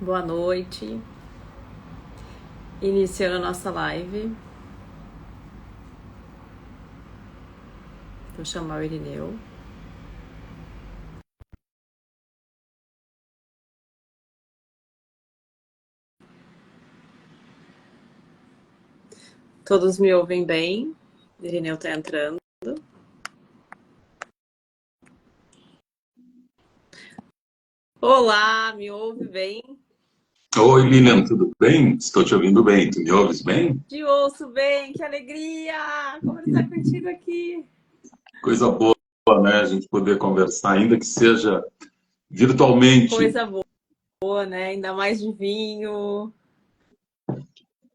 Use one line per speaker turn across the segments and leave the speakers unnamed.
Boa noite. Iniciando a nossa live. Vou chamar o Irineu. Todos me ouvem bem? Irineu está entrando. Olá, me ouve bem?
Oi, Lilian, tudo bem? Estou te ouvindo bem. Tu me ouves bem?
Te ouço bem, que alegria conversar contigo aqui.
Coisa boa, né? A gente poder conversar, ainda que seja virtualmente.
Coisa boa, né? Ainda mais de vinho.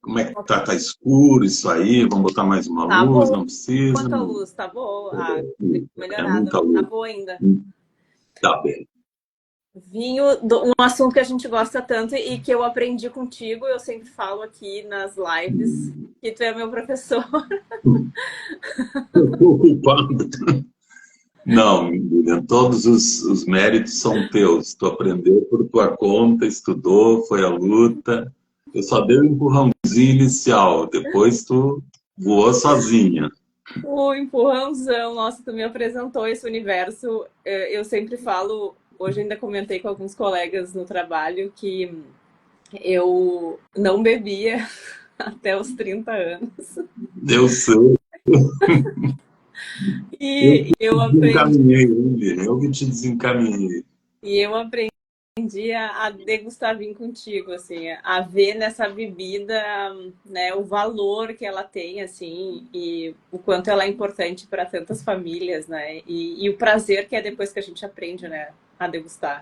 Como é que tá? Tá escuro isso aí? Vamos botar mais uma
Tá
luz?
boa.
Não precisa?
Quanto a
Não.
luz? Tá boa? Ah, deu uma
É
melhorada,
muita
mas tá
luz.
boa ainda.
Tá bem.
Vinho, um assunto que a gente gosta tanto e que eu aprendi contigo, eu sempre falo aqui nas lives, que tu é meu professor.
Eu tô ocupado. Não, Lilian, todos os méritos são teus. Tu aprendeu por tua conta, estudou, foi a luta. Eu só dei um empurrãozinho inicial, depois tu voou sozinha.
O empurrãozão, nossa, tu me apresentou esse universo. Eu sempre falo, hoje ainda comentei com alguns colegas no trabalho que eu não bebia até os 30 anos.
Eu sei. Eu
E
que
eu
te
aprendi,
desencaminhei, Lilian, eu que te desencaminhei.
aprendi a degustar vinho contigo, assim, a ver nessa bebida, né, o valor que ela tem, assim, e o quanto ela é importante para tantas famílias, né, e o prazer que é depois que a gente aprende, né, a degustar.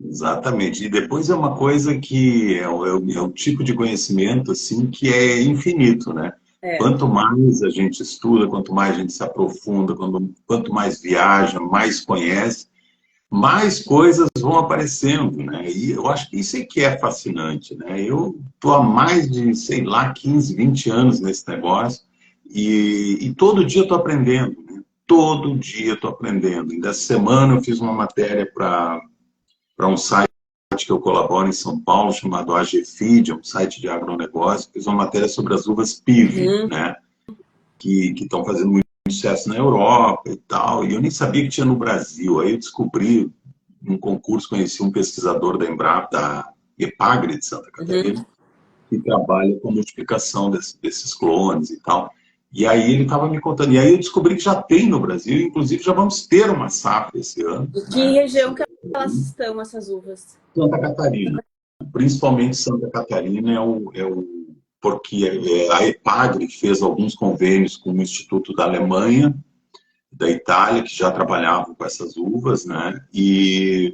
Exatamente. E depois é uma coisa que é um tipo de conhecimento assim que é infinito, né?
É,
Quanto mais a gente estuda, quanto mais a gente se aprofunda, quanto mais viaja, mais conhece, mais coisas vão aparecendo, né? E eu acho que isso é que é fascinante, né? Eu estou há mais de, sei lá, 15, 20 anos nesse negócio e todo dia estou aprendendo, né? Todo dia estou aprendendo. E dessa semana eu fiz uma matéria para um site que eu colaboro em São Paulo, chamado AGFeed, é um site de agronegócio, fiz uma matéria sobre as uvas PIV,
uhum,
né? Que estão fazendo muito sucesso na Europa e tal, e eu nem sabia que tinha no Brasil. Aí eu descobri, num concurso, conheci um pesquisador da Embrapa, da Epagre de Santa
uhum.
Catarina, que trabalha com multiplicação desses clones e tal. E aí ele estava me contando. E aí eu descobri que já tem no Brasil, inclusive já vamos ter uma safra esse ano,
E que
né?
região que elas estão, essas uvas?
Santa Catarina. Principalmente Santa Catarina porque a EPAGRE fez alguns convênios com o Instituto da Alemanha, da Itália, que já trabalhavam com essas uvas, né? E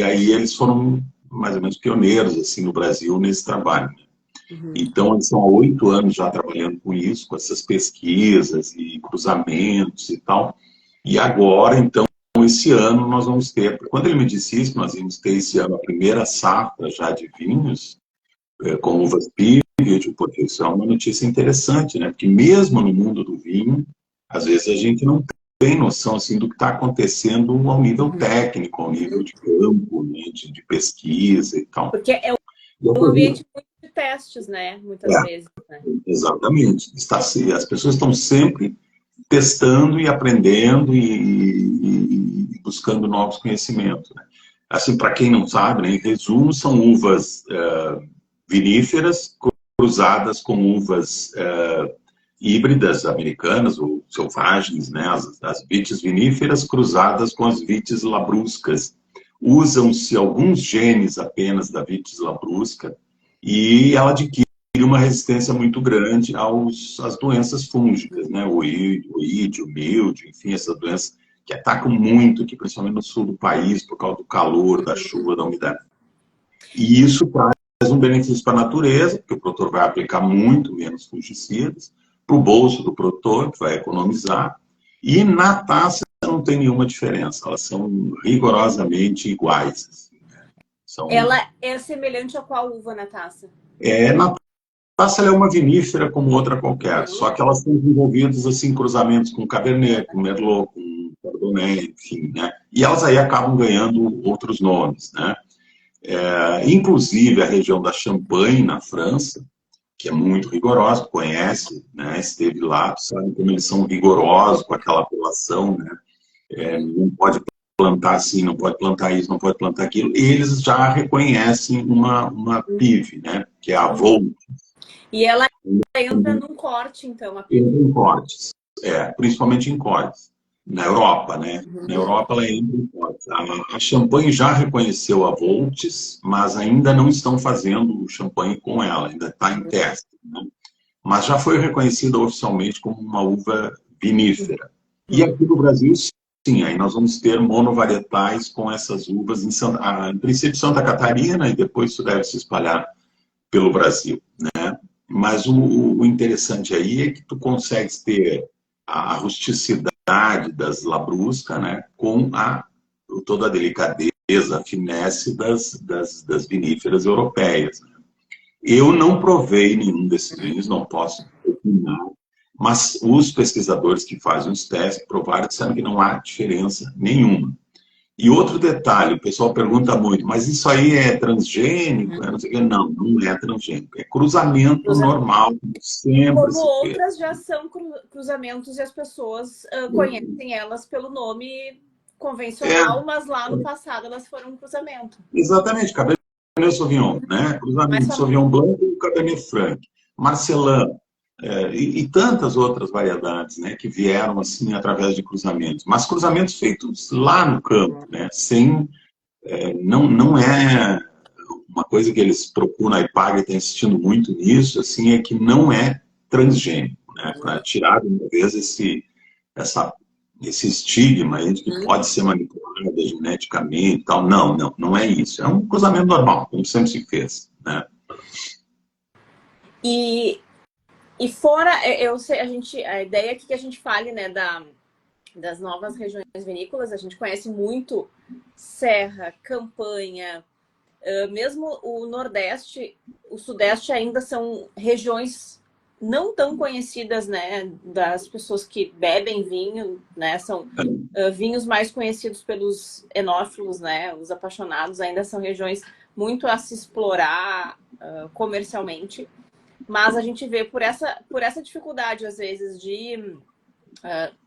aí eles foram mais ou menos pioneiros assim no Brasil nesse trabalho.
Uhum.
Então eles estão há 8 anos já trabalhando com isso, com essas pesquisas e cruzamentos e tal. E agora, então, esse ano nós vamos ter, quando ele me disse isso, nós íamos ter esse ano a primeira safra já de vinhos, com uvas PIB, porque isso é uma notícia interessante, né? Porque mesmo no mundo do vinho, às vezes a gente não tem noção assim do que está acontecendo ao nível técnico, ao nível de campo, né? de pesquisa e tal.
Porque é
E eu
um
tô vendo,
ambiente muito de testes, né? Muitas vezes, né?
exatamente, as pessoas estão sempre testando e aprendendo e buscando novos conhecimentos, né? Assim, para quem não sabe, né, em resumo, são uvas viníferas cruzadas com uvas híbridas americanas ou selvagens, né? As vites viníferas cruzadas com as vites labruscas. Usam-se alguns genes apenas da vitis labrusca e ela adquire uma resistência muito grande às doenças fúngicas, né? O ídio, o mildio, enfim, essas doenças que atacam muito aqui, principalmente no sul do país, por causa do calor, da chuva, da umidade. E isso traz um benefício para a natureza, porque o produtor vai aplicar muito menos fungicidas, para o bolso do produtor, que vai economizar, e na taça não tem nenhuma diferença, elas são rigorosamente iguais. Assim, né? São,
Ela é semelhante a qual uva na taça?
na taça ela é uma vinífera como outra qualquer,
Uhum.
só que elas são desenvolvidas assim, em cruzamentos com Cabernet, com Merlot, com Chardonnay, enfim, né? E elas aí acabam ganhando outros nomes, né? Inclusive a região da Champagne, na França, que é muito rigorosa, conhece, né? Esteve lá, sabe como eles são rigorosos com aquela apelação, né? Não pode plantar assim, não pode plantar isso, não pode plantar aquilo. Eles já reconhecem uma PIV, né? Que é a Volt.
E ela entra num corte, então, a PIV.
Entra em cortes, principalmente em cortes. Na Europa, né? Na Europa ela entra em cortes. A Champagne já reconheceu a Voltes, mas ainda não estão fazendo o champanhe com ela, ainda está em teste, né? Mas já foi reconhecida oficialmente como uma uva vinífera. E aqui no Brasil, sim, aí nós vamos ter monovarietais com essas uvas em princípio Santa Catarina, e depois isso deve se espalhar pelo Brasil, né? Mas o interessante aí é que tu consegues ter a rusticidade das Labrusca, né, com toda a delicadeza, a finesse das viníferas europeias. Eu não provei nenhum desses vinhos, não posso opinar, mas os pesquisadores que fazem os testes provaram, disseram que não há diferença nenhuma. E outro detalhe, o pessoal pergunta muito, mas isso aí é transgênico? Não sei o quê. Não, não é transgênico. É cruzamento normal, como sempre
Como
se fez.
outras já são cruzamentos e as pessoas conhecem elas pelo nome convencional, mas lá no passado elas foram um cruzamento.
Exatamente, Cabernet Sauvignon, né? Cruzamento de Sauvignon Blanc com Cabernet Franc, Marcelin, e tantas outras variedades, né, que vieram assim através de cruzamentos, mas cruzamentos feitos lá no campo, né, sem, não é uma coisa que eles procuram, a IPAG está insistindo muito nisso, assim, é que não é transgênico, né, para tirar de uma vez esse estigma aí de que pode ser manipulada geneticamente e tal. Não, não, não é isso. É um cruzamento normal, como sempre se fez, né?
E fora, a ideia aqui que a gente fale, né, das novas regiões vinícolas, a gente conhece muito Serra, Campanha, mesmo o Nordeste, o Sudeste ainda são regiões não tão conhecidas, né, das pessoas que bebem vinho, né, são vinhos mais conhecidos pelos enófilos, né, os apaixonados, ainda são regiões muito a se explorar comercialmente, mas a gente vê por essa dificuldade, às vezes, de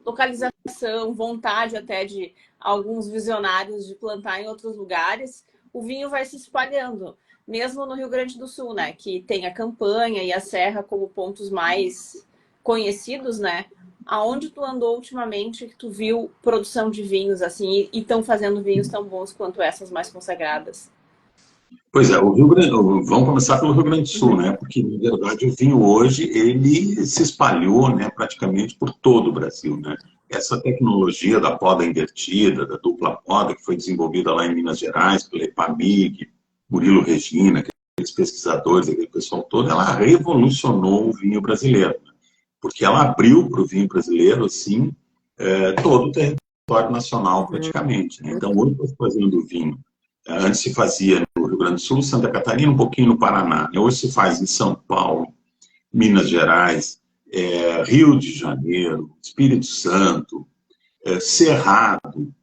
localização, vontade até de alguns visionários de plantar em outros lugares, o vinho vai se espalhando. Mesmo no Rio Grande do Sul, né? Que tem a Campanha e a Serra como pontos mais conhecidos, né? Aonde tu andou ultimamente que tu viu produção de vinhos assim e estão fazendo vinhos tão bons quanto essas mais consagradas?
Pois é, vamos começar pelo Rio Grande do Sul, né? Porque, na verdade, o vinho hoje, ele se espalhou, né, praticamente por todo o Brasil, né? Essa tecnologia da poda invertida, da dupla poda, que foi desenvolvida lá em Minas Gerais, pela EPAMIG, Murilo Regina, aqueles pesquisadores, aquele pessoal todo, ela revolucionou o vinho brasileiro, né? Porque ela abriu para o vinho brasileiro, assim, todo o território nacional, praticamente, né? Então, hoje, nós fazendo vinho, antes se fazia no Rio Grande do Sul, Santa Catarina, um pouquinho no Paraná. Hoje se faz em São Paulo, Minas Gerais, Rio de Janeiro, Espírito Santo, Cerrado.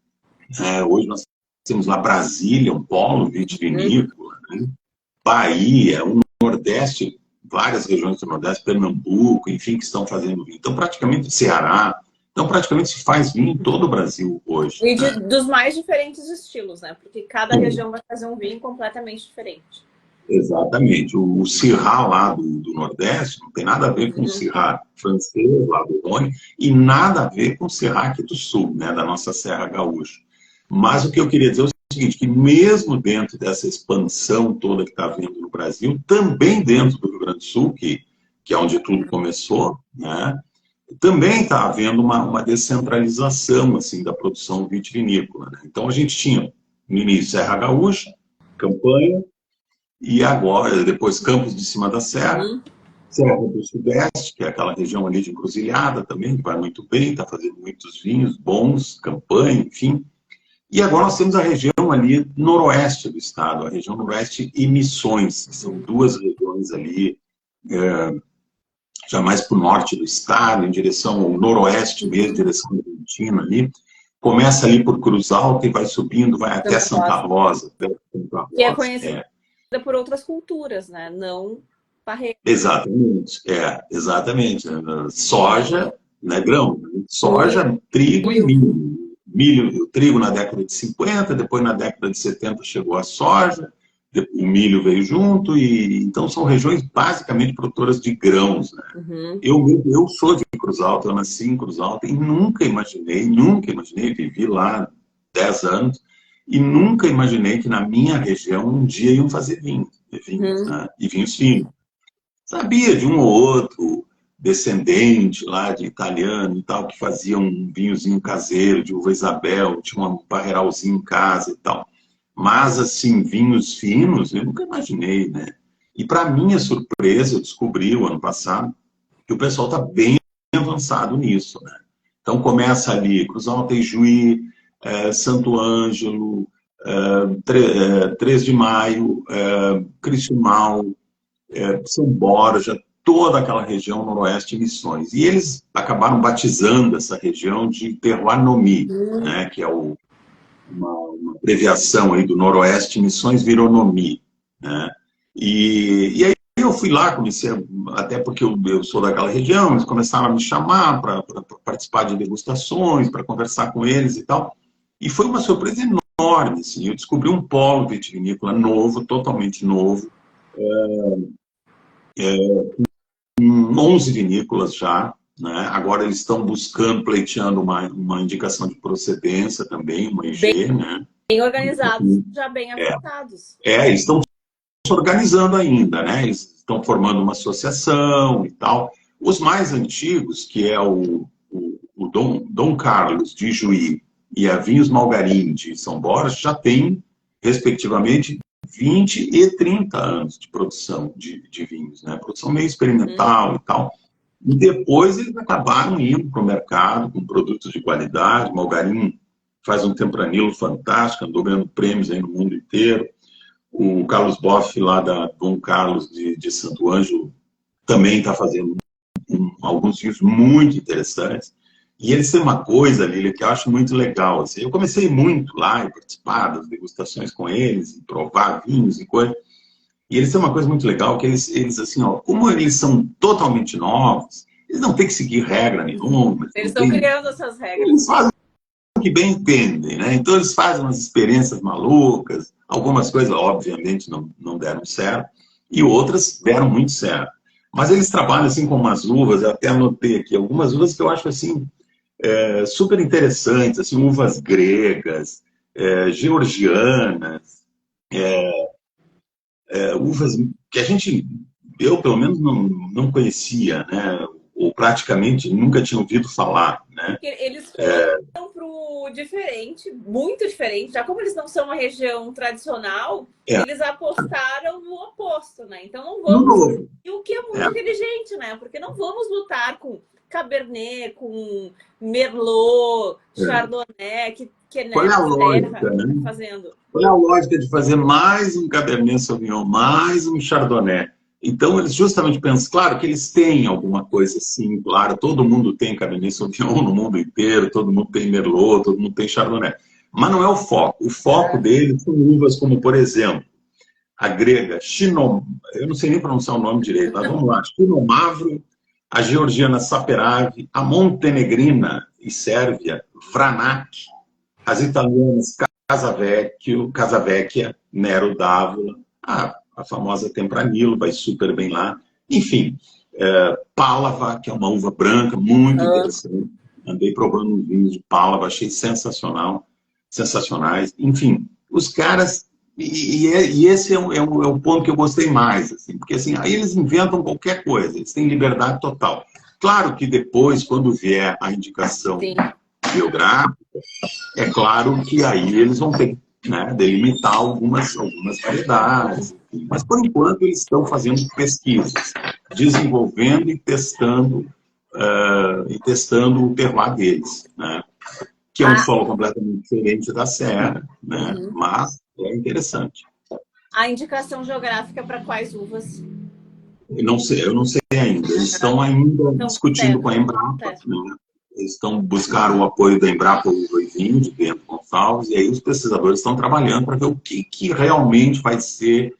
Hoje nós temos lá Brasília, um polo vitivinícola, né? Bahia, o Nordeste, várias regiões do Nordeste, Pernambuco, enfim, que estão fazendo vinho. Então, praticamente Ceará. Então, praticamente se faz vinho em todo o Brasil hoje.
E dos mais diferentes estilos, né? Porque cada região vai fazer um vinho completamente diferente.
Exatamente. O Syrah lá do Nordeste não tem nada a ver com o Syrah francês lá do Rhône e nada a ver com o Syrah aqui do Sul, né, da nossa Serra Gaúcha. Mas o que eu queria dizer é o seguinte, que mesmo dentro dessa expansão toda que está vindo no Brasil, também dentro do Rio Grande do Sul, que é onde tudo começou, né, também está havendo uma descentralização assim, da produção vitivinícola. Né? Então a gente tinha, no início, Serra Gaúcha, Campanha, e agora, depois, Campos de Cima da Serra, Serra do Sudeste, que é aquela região ali de Encruzilhada também, que vai muito bem, está fazendo muitos vinhos bons, Campanha, enfim. E agora nós temos a região ali noroeste do estado, a região noroeste e Missões, que são duas regiões ali, já mais para o norte do estado, em direção ao noroeste mesmo, em direção à Argentina ali. começa ali por Cruz Alta e vai subindo, vai até Santa Rosa.
Que é conhecida por outras culturas, né? Não Parreira.
Exatamente, exatamente. Soja, né, grão, soja, trigo e milho. Milho, o trigo na década de 50, depois na década de 70 chegou a soja, o milho veio junto, e então são regiões basicamente produtoras de grãos, né? Eu sou de Cruz Alta, eu nasci em Cruz Alta e nunca imaginei, vivi lá 10 anos, e nunca imaginei que na minha região um dia iam fazer vinhos, né? E vinhos finos. Sabia de um ou outro descendente lá de italiano e tal, que fazia um vinhozinho caseiro de uva Isabel, tinha um parreiralzinho em casa e tal. Mas, assim, vinhos finos, eu nunca imaginei, né? E, para minha surpresa, eu descobri o ano passado que o pessoal está bem avançado nisso, né? Então, começa ali, Cruz Alta, Ijuí, Santo Ângelo, 3 de Maio, Cristiumal, São Borja, toda aquela região noroeste Missões. E eles acabaram batizando essa região de Terroir-Nomi, né, que é uma abreviação aí do noroeste Missões, virou Nomi, né? E aí eu fui lá, comecei, até porque eu sou daquela região, eles começaram a me chamar para participar de degustações, para conversar com eles e tal. E foi uma surpresa enorme, assim. Eu descobri um polo vitivinícola novo, totalmente novo, 11 vinícolas já, né? Agora eles estão buscando, pleiteando uma indicação de procedência também, uma IG, né?
Bem organizados, já bem avançados.
Eles estão se organizando ainda, né? Eles estão formando uma associação e tal. Os mais antigos, que é o Dom Carlos de Juí e a Vinhos Malgarim de São Borja, já têm, respectivamente, 20 e 30 anos de produção de vinhos, né? Produção meio experimental e tal. E depois eles acabaram indo para o mercado com produtos de qualidade. Malgarim faz um tempranillo fantástico, andou ganhando prêmios aí no mundo inteiro. O Carlos Boff, lá da Dom Carlos de Santo Ângelo, também está fazendo alguns vinhos muito interessantes. E eles têm uma coisa, Lília, que eu acho muito legal. Assim, eu comecei muito lá, e participar das degustações com eles, e provar vinhos e coisas. E eles têm uma coisa muito legal, que eles assim, ó, como eles são totalmente novos, eles não têm que seguir regra nenhuma.
Eles estão criando essas regras.
Eles fazem o que bem entendem, né? Então eles fazem umas experiências malucas, algumas coisas, obviamente, não deram certo, e outras deram muito certo. Mas eles trabalham assim com umas uvas, eu até anotei aqui, algumas uvas que eu acho assim, super interessantes, assim, uvas gregas, georgianas, uvas que eu pelo menos não conhecia, né? Ou praticamente nunca tinha ouvido falar, né?
Eles foram para o diferente, muito diferente. Já como eles não são uma região tradicional, eles apostaram no oposto, né? Então não vamos... E o que é muito inteligente, né? Porque não vamos lutar com Cabernet, com Merlot, Chardonnay, que é
Qual é a lógica, né?
Fazendo.
Qual é a lógica de fazer mais um Cabernet Sauvignon, mais um Chardonnay? Então, eles justamente pensam, claro que eles têm alguma coisa assim, claro, todo mundo tem Cabernet Sauvignon no mundo inteiro, todo mundo tem Merlot, todo mundo tem Chardonnay. Mas não é o foco. O foco deles são uvas como, por exemplo, a grega eu não sei nem pronunciar o nome direito, mas vamos lá, Chinomavro, a georgiana Saperavi, a montenegrina e sérvia Vranac, as italianas Casavecchia, Nero d'Avola, a famosa Tempranillo, vai super bem lá. Enfim, Pálava, que é uma uva branca muito interessante. Andei provando uns vinhos de Pálava, achei sensacionais. Enfim, os caras... E esse é o ponto que eu gostei mais, assim, porque assim, aí eles inventam qualquer coisa, eles têm liberdade total. Claro que depois, quando vier a indicação biográfica, é claro que aí eles vão ter que, né, delimitar algumas variedades. Enfim. Mas, por enquanto, eles estão fazendo pesquisas, desenvolvendo e testando o terroir deles, né? Que é um solo completamente diferente da serra, né? Mas é interessante.
A indicação geográfica para quais uvas?
Eu não sei ainda. Eles estão ainda discutindo com a Embrapa, né? eles buscaram o apoio da Embrapa Uva e Vinho, de Bento Gonçalves, e aí os pesquisadores estão trabalhando para ver o que realmente vai ser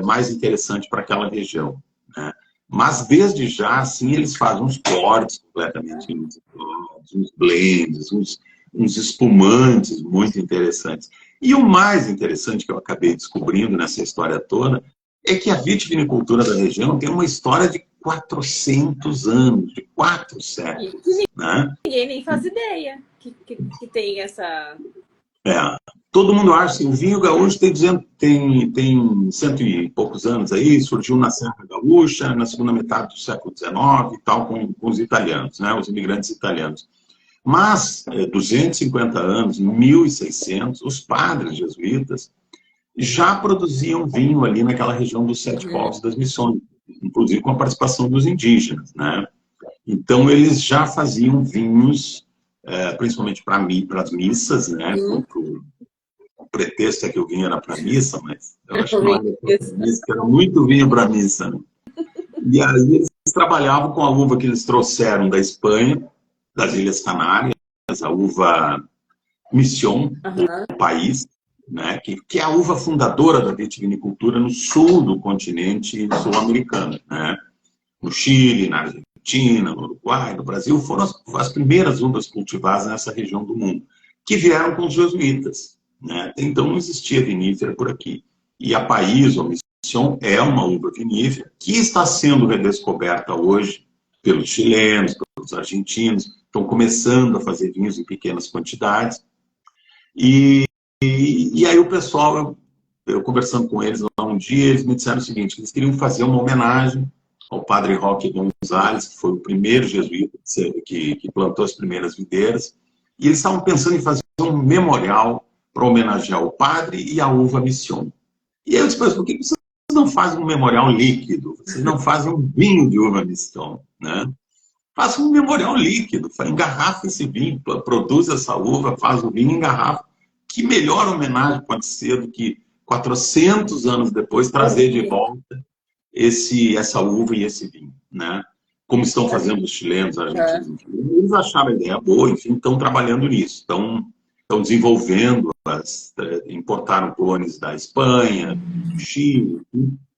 mais interessante para aquela região, né? Mas, desde já, assim, eles fazem uns cortes completamente inusitados, uns blends, uns espumantes muito interessantes. E o mais interessante que eu acabei descobrindo nessa história toda é que a vitivinicultura da região tem uma história de 400 anos, de 4 séculos, né?
Ninguém nem faz ideia que tem essa...
Todo mundo acha assim, o vinho gaúcho tem cento e poucos anos aí, surgiu na Serra Gaúcha, na segunda metade do século XIX e tal, com os italianos, né, os imigrantes italianos. Mas, 250 anos, 1600, os padres jesuítas já produziam vinho ali naquela região dos Sete Povos das Missões, inclusive com a participação dos indígenas, né? Então, eles já faziam vinhos, principalmente para as missas, né? O pretexto é que o vinho era para missa, mas eu acho que não era para missa, era muito vinho para missa, né? E aí eles trabalhavam com a uva que eles trouxeram da Espanha, das Ilhas Canárias, a uva Mission, o país, né? Que é a uva fundadora da vitivinicultura no sul do continente sul-americano, né? No Chile, na Argentina, no Uruguai, no Brasil, foram as primeiras uvas cultivadas nessa região do mundo, que vieram com os jesuítas, né? Então não existia vinífera por aqui. E a País, ou Mission, é uma uva vinífera que está sendo redescoberta hoje pelos chilenos, pelos argentinos, estão começando a fazer vinhos em pequenas quantidades. E aí o pessoal, eu conversando com eles lá um dia, eles me disseram o seguinte, que eles queriam fazer uma homenagem ao padre Roque Gonzalez, que foi o primeiro jesuíta que plantou as primeiras videiras, e eles estavam pensando em fazer um memorial para homenagear o padre e a uva Mission. E aí eu disse, mas por que vocês não fazem um memorial líquido? Vocês não fazem um vinho de uva Mission, né? Faça um memorial líquido, engarrafa esse vinho, produz essa uva, faz o vinho e engarrafa. Que melhor homenagem pode ser do que 400 anos depois trazer de volta essa uva e esse vinho, né? Como estão fazendo os chilenos, os argentinos. Eles acharam a ideia boa, enfim, estão trabalhando nisso. Estão desenvolvendo, importaram clones da Espanha, do Chile,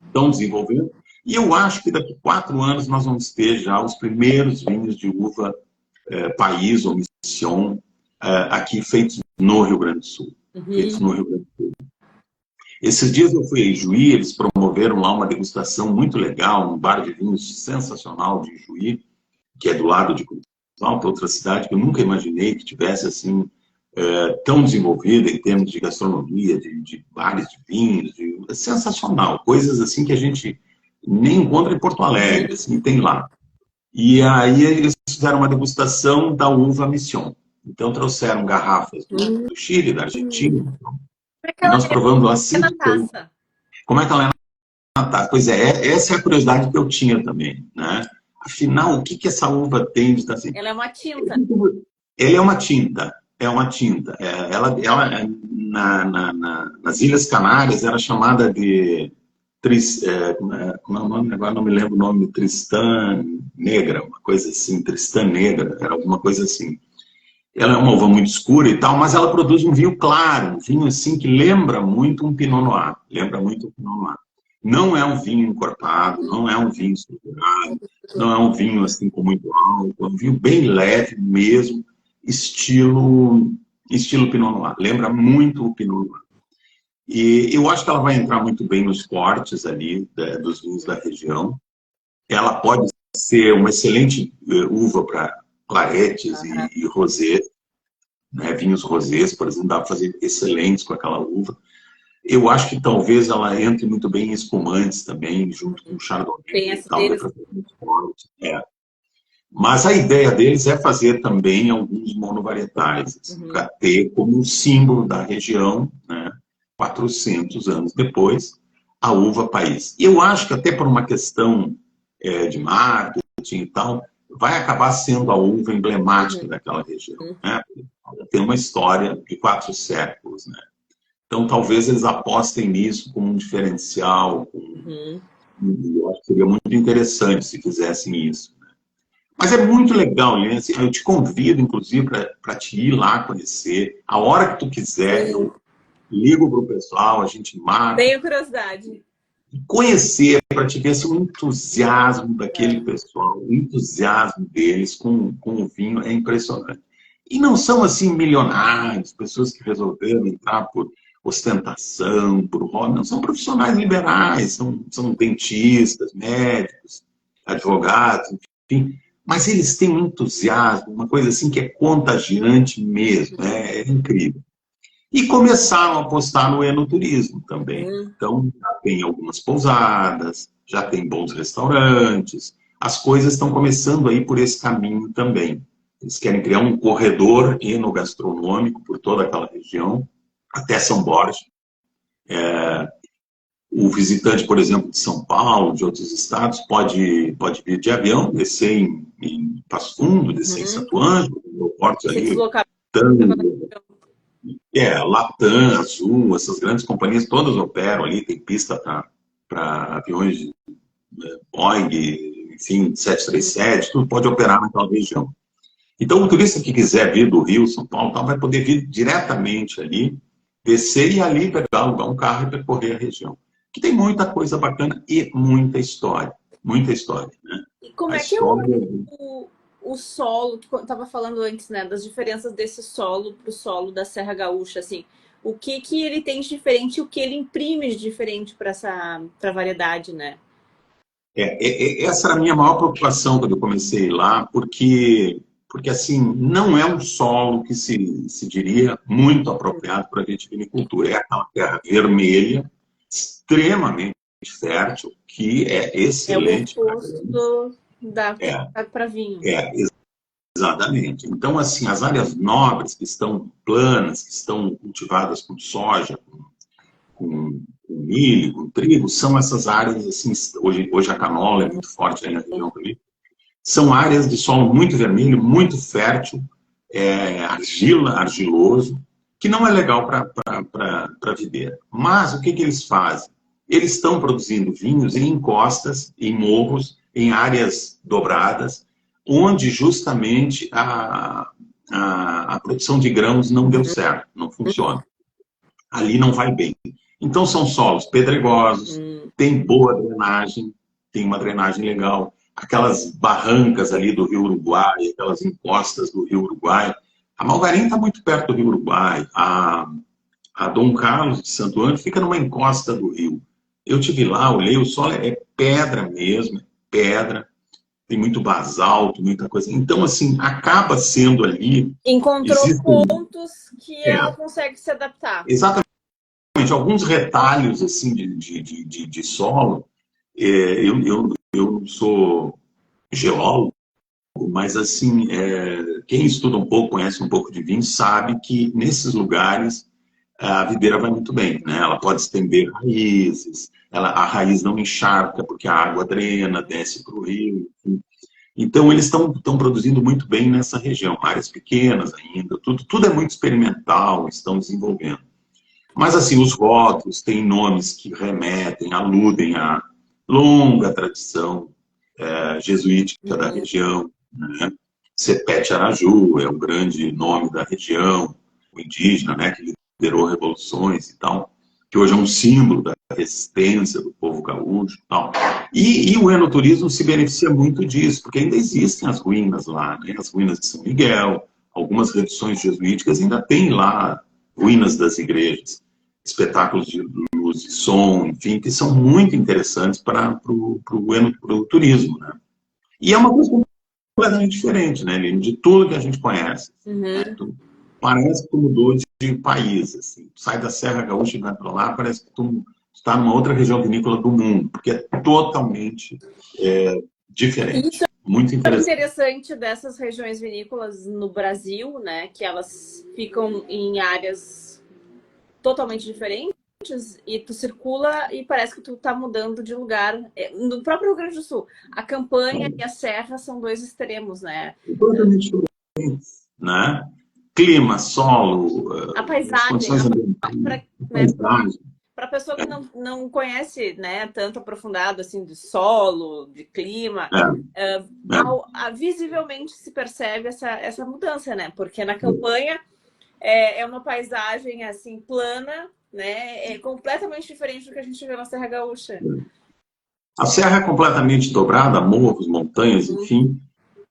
estão desenvolvendo. E eu acho que daqui a 4 anos nós vamos ter já os primeiros vinhos de uva País ou Mission aqui feitos no Rio Grande do Sul. Feitos no Rio Grande do Sul. Esses dias eu fui em Juí, eles promoveram lá uma degustação muito legal, um bar de vinhos sensacional de Juí, que é do lado de Cruz Alta, outra cidade que eu nunca imaginei que tivesse assim tão desenvolvida em termos de gastronomia, de bares de vinhos, é sensacional, coisas assim que a gente nem encontra em Porto Alegre, assim, tem lá. E aí eles fizeram uma degustação da uva Mission. Então trouxeram garrafas do Chile, da Argentina, e nós provamos assim. Como é que ela é na taça? Pois é, essa é a curiosidade que eu tinha também, né? Afinal, o que essa uva tem de estar assim?
Ela é uma tinta.
Ela é uma tinta. Ela nas Ilhas Canárias era chamada de como é o nome? Agora não me lembro o nome, Tristã Negra, uma coisa assim, Tristã Negra, era alguma coisa assim. Ela é uma uva muito escura e tal, mas ela produz um vinho claro, um vinho assim que lembra muito um Pinot Noir, Não é um vinho encorpado, não é um vinho estruturado, não é um vinho assim com muito álcool, é um vinho bem leve mesmo, estilo Pinot Noir, lembra muito o Pinot Noir. E eu acho que ela vai entrar muito bem nos cortes ali dos vinhos da região. Ela pode ser uma excelente uva para claretes e rosés, né? Vinhos rosés, por exemplo, dá para fazer excelentes com aquela uva. Eu acho que talvez ela entre muito bem em espumantes também, junto com o Chardonnay e tal. Mas a ideia deles é fazer também alguns monovarietais, assim, para ter como um símbolo da região, né? 400 anos depois, a uva País. E eu acho que até por uma questão de marketing e tal, vai acabar sendo a uva emblemática daquela região, né? Ela tem uma história de 4 séculos, né? Então talvez eles apostem nisso como um diferencial, eu acho que seria muito interessante se fizessem isso, né? Mas é muito legal, Helena. Assim, eu te convido, inclusive, para te ir lá conhecer. A hora que tu quiser,
Sim.
eu ligo para o pessoal, a gente marca.
Tenho curiosidade.
E conhecer, para te ver assim, o entusiasmo daquele
É.
pessoal, o entusiasmo deles com o vinho é impressionante. E não são, assim, milionários, pessoas que resolveram entrar por ostentação, por hobby. Não, são profissionais liberais, são dentistas, médicos, advogados, enfim. Mas eles têm um entusiasmo, uma coisa assim que é contagiante mesmo, é incrível. E começaram a apostar no enoturismo também.
Hum.
Então, já tem algumas pousadas, já tem bons restaurantes, as coisas estão começando a ir por esse caminho também. Eles querem criar um corredor enogastronômico por toda aquela região, até São Borja. O visitante, por exemplo, de São Paulo, de outros estados, pode vir de avião, descer em Passo Fundo, descer em
Uhum.
Santo Ângelo, aeroportos
Se
ali,
deslocar.
Latam, Azul, essas grandes companhias todas operam ali, tem pista para aviões de Boeing, enfim, 737, tudo pode operar naquela região. Então, o turista que quiser vir do Rio, São Paulo, tal, vai poder vir diretamente ali, descer e ali pegar, alugar um carro e percorrer a região. Que tem muita coisa bacana e muita história. Muita história, né?
E como
A
é que é
história...
o solo? Tu estava falando antes, né, das diferenças desse solo para o solo da Serra Gaúcha, assim. O que ele tem de diferente e o que ele imprime de diferente para essa variedade, né?
Essa era a minha maior preocupação quando eu comecei lá, porque assim, não é um solo que se diria muito apropriado para a vitivinicultura. É aquela terra vermelha, extremamente fértil, que é
É o
excelente para
oposto da
é,
para vinho.
é, exatamente. Então, assim, as áreas nobres que estão planas, que estão cultivadas com soja, com milho, com trigo, são essas áreas, assim, hoje a canola é muito forte aí na região também, são áreas de solo muito vermelho, muito fértil, argiloso, que não é legal para viver. Mas o que eles fazem? Eles estão produzindo vinhos em encostas, em morros, em áreas dobradas, onde justamente a produção de grãos não deu certo, não funciona. Ali não vai bem. Então são solos pedregosos, tem boa drenagem, tem uma drenagem legal. Aquelas barrancas ali do Rio Uruguai, aquelas encostas do Rio Uruguai. A Malvarim está muito perto do Rio Uruguai. A Dom Carlos de Santo Ângelo fica numa encosta do rio. Eu tive lá, olhei, o solo é pedra mesmo, é pedra. Tem muito basalto, muita coisa. Então, assim, acaba sendo ali...
Encontrou
Existem,
pontos que ela consegue se adaptar.
exatamente, alguns retalhos assim de solo. Eu não sou geólogo, mas assim, quem estuda um pouco, conhece um pouco de vinho, sabe que nesses lugares a videira vai muito bem, né? Ela pode estender raízes, a raiz não encharca porque a água drena, desce para o rio. Enfim. Então eles estão produzindo muito bem nessa região, áreas pequenas ainda, tudo é muito experimental, estão desenvolvendo. Mas, assim, os rótulos têm nomes que remetem, aludem à longa tradição jesuítica da região. Né? Sepete Araju é um grande nome da região, o indígena, né, que liderou revoluções e tal, que hoje é um símbolo da resistência do povo gaúcho e tal. E o enoturismo se beneficia muito disso, porque ainda existem as ruínas lá, né? As ruínas de São Miguel, algumas reduções jesuíticas ainda tem lá ruínas das igrejas, espetáculos de luz e som, enfim, que são muito interessantes para o turismo, né? E é uma coisa completamente diferente, né, Lino, de tudo que a gente conhece. Né? Parece que tu mudou de país, assim. Tu sai da Serra Gaúcha e vai para lá, parece que tu está numa outra região vinícola do mundo, porque é totalmente diferente.
Isso
Muito
é
interessante.
interessante dessas regiões vinícolas no Brasil, né? Que elas ficam em áreas totalmente diferentes e tu circula e parece que tu tá mudando de lugar. No próprio Rio Grande do Sul, a campanha e a serra são dois extremos, né?
Completamente diferente, né? Clima, solo,
A
as
paisagem,
condições ambientais,
para
paisagem.
pessoa que não conhece, né, tanto aprofundado assim de solo, de clima, visivelmente se percebe essa mudança, né? Porque na campanha é uma paisagem assim plana, né? É completamente diferente do que a gente vê na Serra Gaúcha.
A serra é completamente dobrada, morros, montanhas, enfim,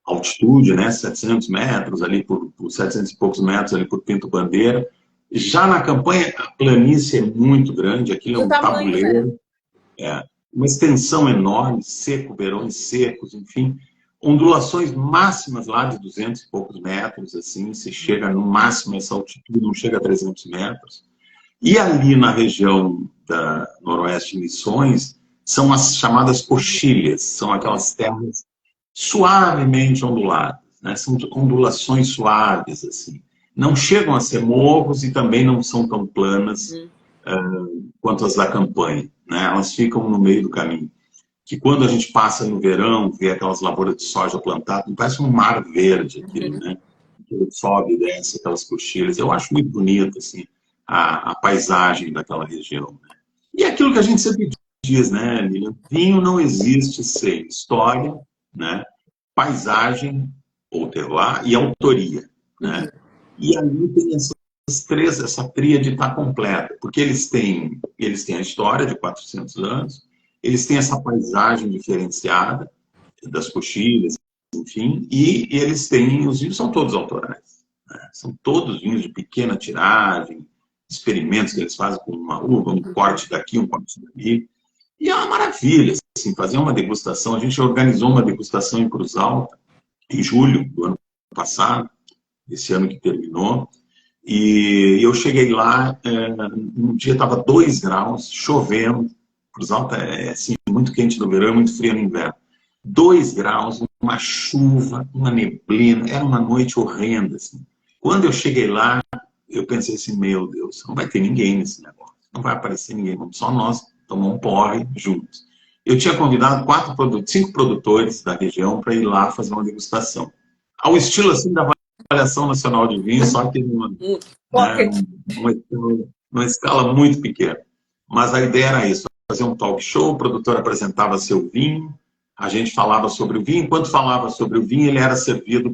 altitude, né, 700 metros ali por 700 e poucos metros ali por Pinto Bandeira. Já na campanha, a planície é muito grande, aquilo é
Do
um
tamanho, né?
tabuleiro, uma extensão enorme, seco, verões secos, enfim, ondulações máximas lá de 200 e poucos metros, assim, se chega no máximo essa altitude, não chega a 300 metros. E ali na região da Noroeste Missões, são as chamadas coxilhas, são aquelas terras suavemente onduladas, né? São ondulações suaves, assim. Não chegam a ser morros e também não são tão planas quanto as da campanha, né? Elas ficam no meio do caminho. Que quando a gente passa no verão, vê aquelas lavouras de soja plantadas, parece um mar verde aquilo, né? Aquilo sobe e desce, aquelas coxilhas. Eu acho muito bonito, assim, a paisagem daquela região. Né? E é aquilo que a gente sempre diz, né, Lilian? Vinho não existe sem história, né? Paisagem, ou terroir, e autoria, né? E ali tem essas três, essa tríade está completa, porque eles têm a história de 400 anos, eles têm essa paisagem diferenciada das coxilhas, enfim, e eles têm, os vinhos são todos autorais, né? São todos vinhos de pequena tiragem, experimentos que eles fazem com uma uva, um corte daqui, um corte dali, e é uma maravilha, assim, fazer uma degustação. A gente organizou uma degustação em Cruz Alta, em julho do ano passado, esse ano que terminou, e eu cheguei lá, um dia estava 2 graus, chovendo, Cruz Alta é assim, muito quente no verão e muito frio no inverno. 2 graus, uma chuva, uma neblina, era uma noite horrenda. Assim. Quando eu cheguei lá, eu pensei assim, meu Deus, não vai ter ninguém nesse negócio, não vai aparecer ninguém, vamos só nós tomar um porre juntos. Eu tinha convidado 5 produtores da região para ir lá fazer uma degustação. Ao estilo assim da Avaliação Nacional de Vinho, só que uma escala muito pequena. Mas a ideia era isso, fazer um talk show, o produtor apresentava seu vinho, a gente falava sobre o vinho, enquanto falava sobre o vinho, ele era servido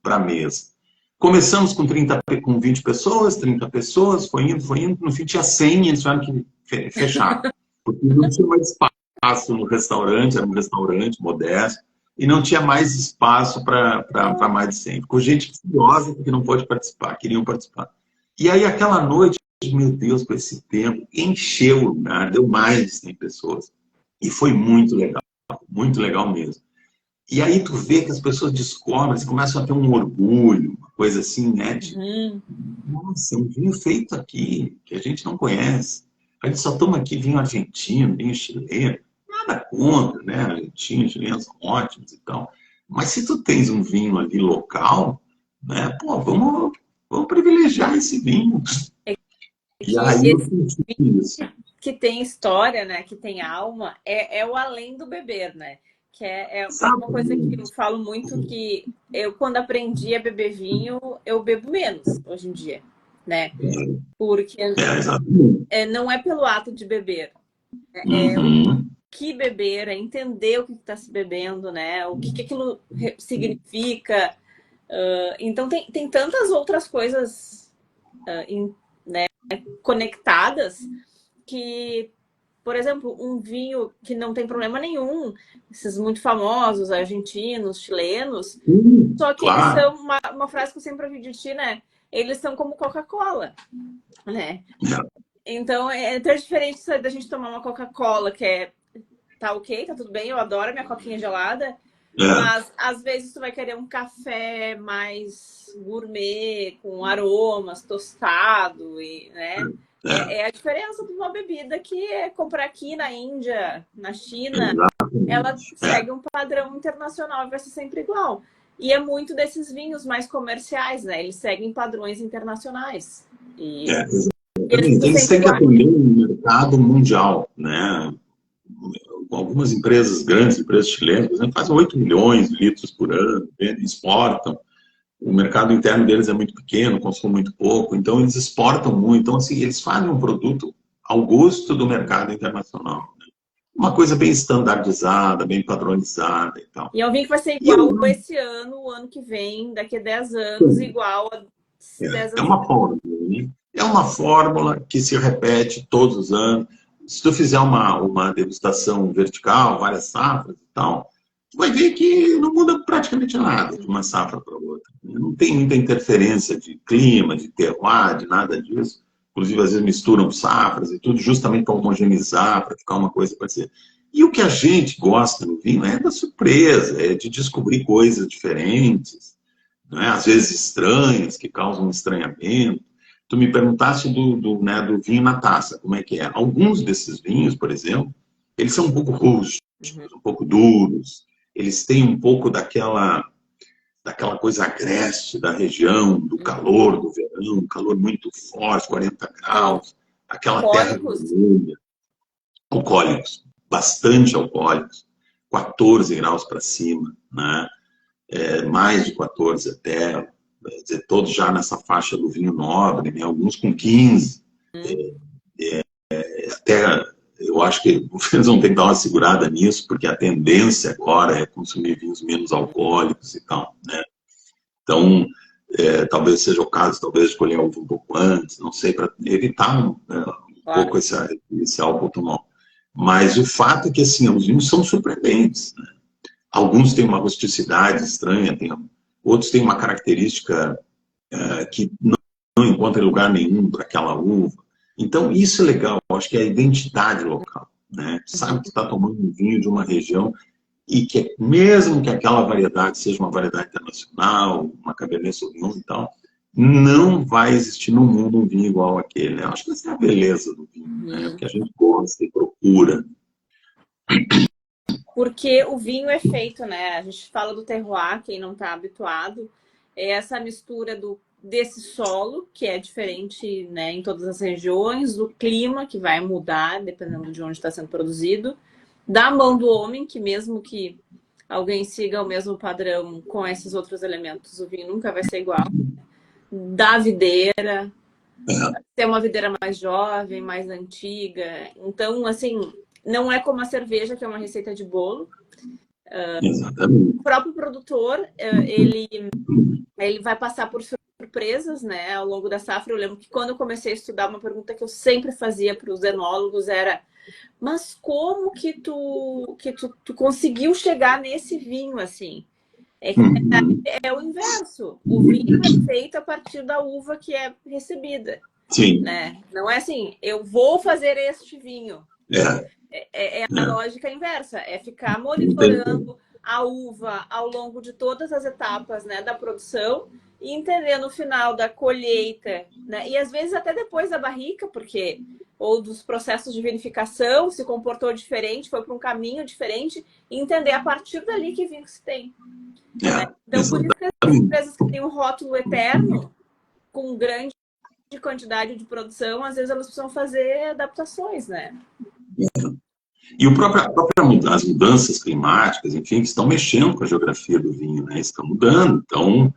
para a mesa. Começamos com 20 pessoas, 30 pessoas, foi indo, no fim tinha 100 e eles tiveram que fechar, porque não tinha mais espaço no restaurante, era um restaurante modesto, e não tinha mais espaço para mais de 100. Ficou gente curiosa porque não pôde participar, queriam participar. E aí aquela noite, meu Deus, com esse tempo, encheu o lugar, deu mais de 100 pessoas. E foi muito legal mesmo. E aí tu vê que as pessoas descobrem, eles começam a ter um orgulho, uma coisa assim, né? De, nossa, um vinho feito aqui, que a gente não conhece. A gente só toma aqui vinho argentino, vinho chileno. Nada contra, né? Argentinos, chilenos são ótimos e tal. Mas se tu tens um vinho ali local, né? Pô, vamos privilegiar esse vinho. E aí eu senti isso.
Que tem história, né? Que tem alma, é o além do beber, né? Que é uma coisa que eu falo muito, que eu, quando aprendi a beber vinho, eu bebo menos hoje em dia, né? Porque não é pelo ato de beber. O que beber, é entender o que está se bebendo, né? O que aquilo significa. Então, tem tantas outras coisas né, conectadas que... Por exemplo, um vinho que não tem problema nenhum, esses muito famosos, argentinos, chilenos, só que eles são, uma frase que eu sempre ouvi de ti, né? Eles são como Coca-Cola, né? Então, é tão diferente da gente tomar uma Coca-Cola, que tá ok, tá tudo bem, eu adoro a minha coquinha gelada, mas às vezes tu vai querer um café mais gourmet, com aromas, tostado, e, né? É a diferença de uma bebida que é comprar aqui na Índia, na China, ela segue um padrão internacional e vai ser sempre igual. E é muito desses vinhos mais comerciais, né? Eles seguem padrões internacionais.
Eles têm que atender um mercado mundial, né? Algumas empresas, grandes empresas chilenas, por exemplo, fazem 8 milhões de litros por ano, exportam. O mercado interno deles é muito pequeno, consomem muito pouco, então eles exportam muito. Então, assim, eles fazem um produto ao gosto do mercado internacional. Né? Uma coisa bem standardizada, bem padronizada e tal.
E é um vinho que vai ser igual esse ano, o ano que vem, daqui a 10 anos, igual a 10
É
anos.
uma fórmula, né? É uma fórmula que se repete todos os anos. Se tu fizer uma degustação vertical, várias safras e tal, tu vai ver que não muda praticamente nada de uma safra para outra. Não tem muita interferência de clima, de terroir, de nada disso. Inclusive, às vezes misturam safras e tudo justamente para homogeneizar, para ficar uma coisa parecida. E o que a gente gosta no vinho é da surpresa, é de descobrir coisas diferentes, não é? Às vezes estranhas, que causam estranhamento. Tu me perguntasse do vinho na taça, como é que é? Alguns desses vinhos, por exemplo, eles são um pouco rústicos, um pouco duros, eles têm um pouco daquela coisa agreste da região, do calor do verão, um calor muito forte, 40 graus, aquela terra vermelha. Alcoólicos, bastante alcoólicos, 14 graus para cima, né? Mais de 14 até, dizer, todos já nessa faixa do vinho nobre, né? Alguns com 15. Até eu acho que eles vão ter que dar uma segurada nisso, porque a tendência agora é consumir vinhos menos alcoólicos e tal, né? Então, talvez seja o caso, talvez escolher um pouco antes, não sei, para evitar pouco esse álcool tomar. Mas o fato é que, assim, os vinhos são surpreendentes, né? Alguns têm uma rusticidade estranha, outros têm uma característica que não encontra em lugar nenhum para aquela uva. Então, isso é legal, eu acho que é a identidade local, né? Tu sabe que está tomando um vinho de uma região e que, mesmo que aquela variedade seja uma variedade internacional, uma Cabernet Sauvignon e tal, não vai existir no mundo um vinho igual aquele, né? Eu acho que essa é a beleza do vinho, né? Que a gente gosta e procura.
Porque o vinho é feito, né? A gente fala do terroir, quem não está habituado, é essa mistura desse solo, que é diferente, né, em todas as regiões, do clima, que vai mudar dependendo de onde está sendo produzido, da mão do homem, que mesmo que alguém siga o mesmo padrão com esses outros elementos, o vinho nunca vai ser igual. Da videira, ter uma videira mais jovem, mais antiga. Então, assim, não é como a cerveja, que é uma receita de bolo.
Exatamente.
O próprio produtor, ele vai passar por surpresas, né, ao longo da safra. Eu lembro que quando eu comecei a estudar, uma pergunta que eu sempre fazia para os enólogos era: mas como que tu conseguiu chegar nesse vinho assim? É o inverso. O vinho é feito a partir da uva que é recebida.
Sim.
Né? Não é assim, eu vou fazer este vinho. É a lógica inversa. É ficar monitorando a uva ao longo de todas as etapas, né, da produção e entender no final da colheita, né, e às vezes até depois da barrica, porque ou dos processos de vinificação, se comportou diferente, foi para um caminho diferente, e entender a partir dali que vinho se tem. Né? Então, por isso que as empresas que têm um rótulo eterno, com grande quantidade de produção, às vezes elas precisam fazer adaptações, né?
E as mudanças climáticas, enfim, que estão mexendo com a geografia do vinho, né? Estão mudando. Então,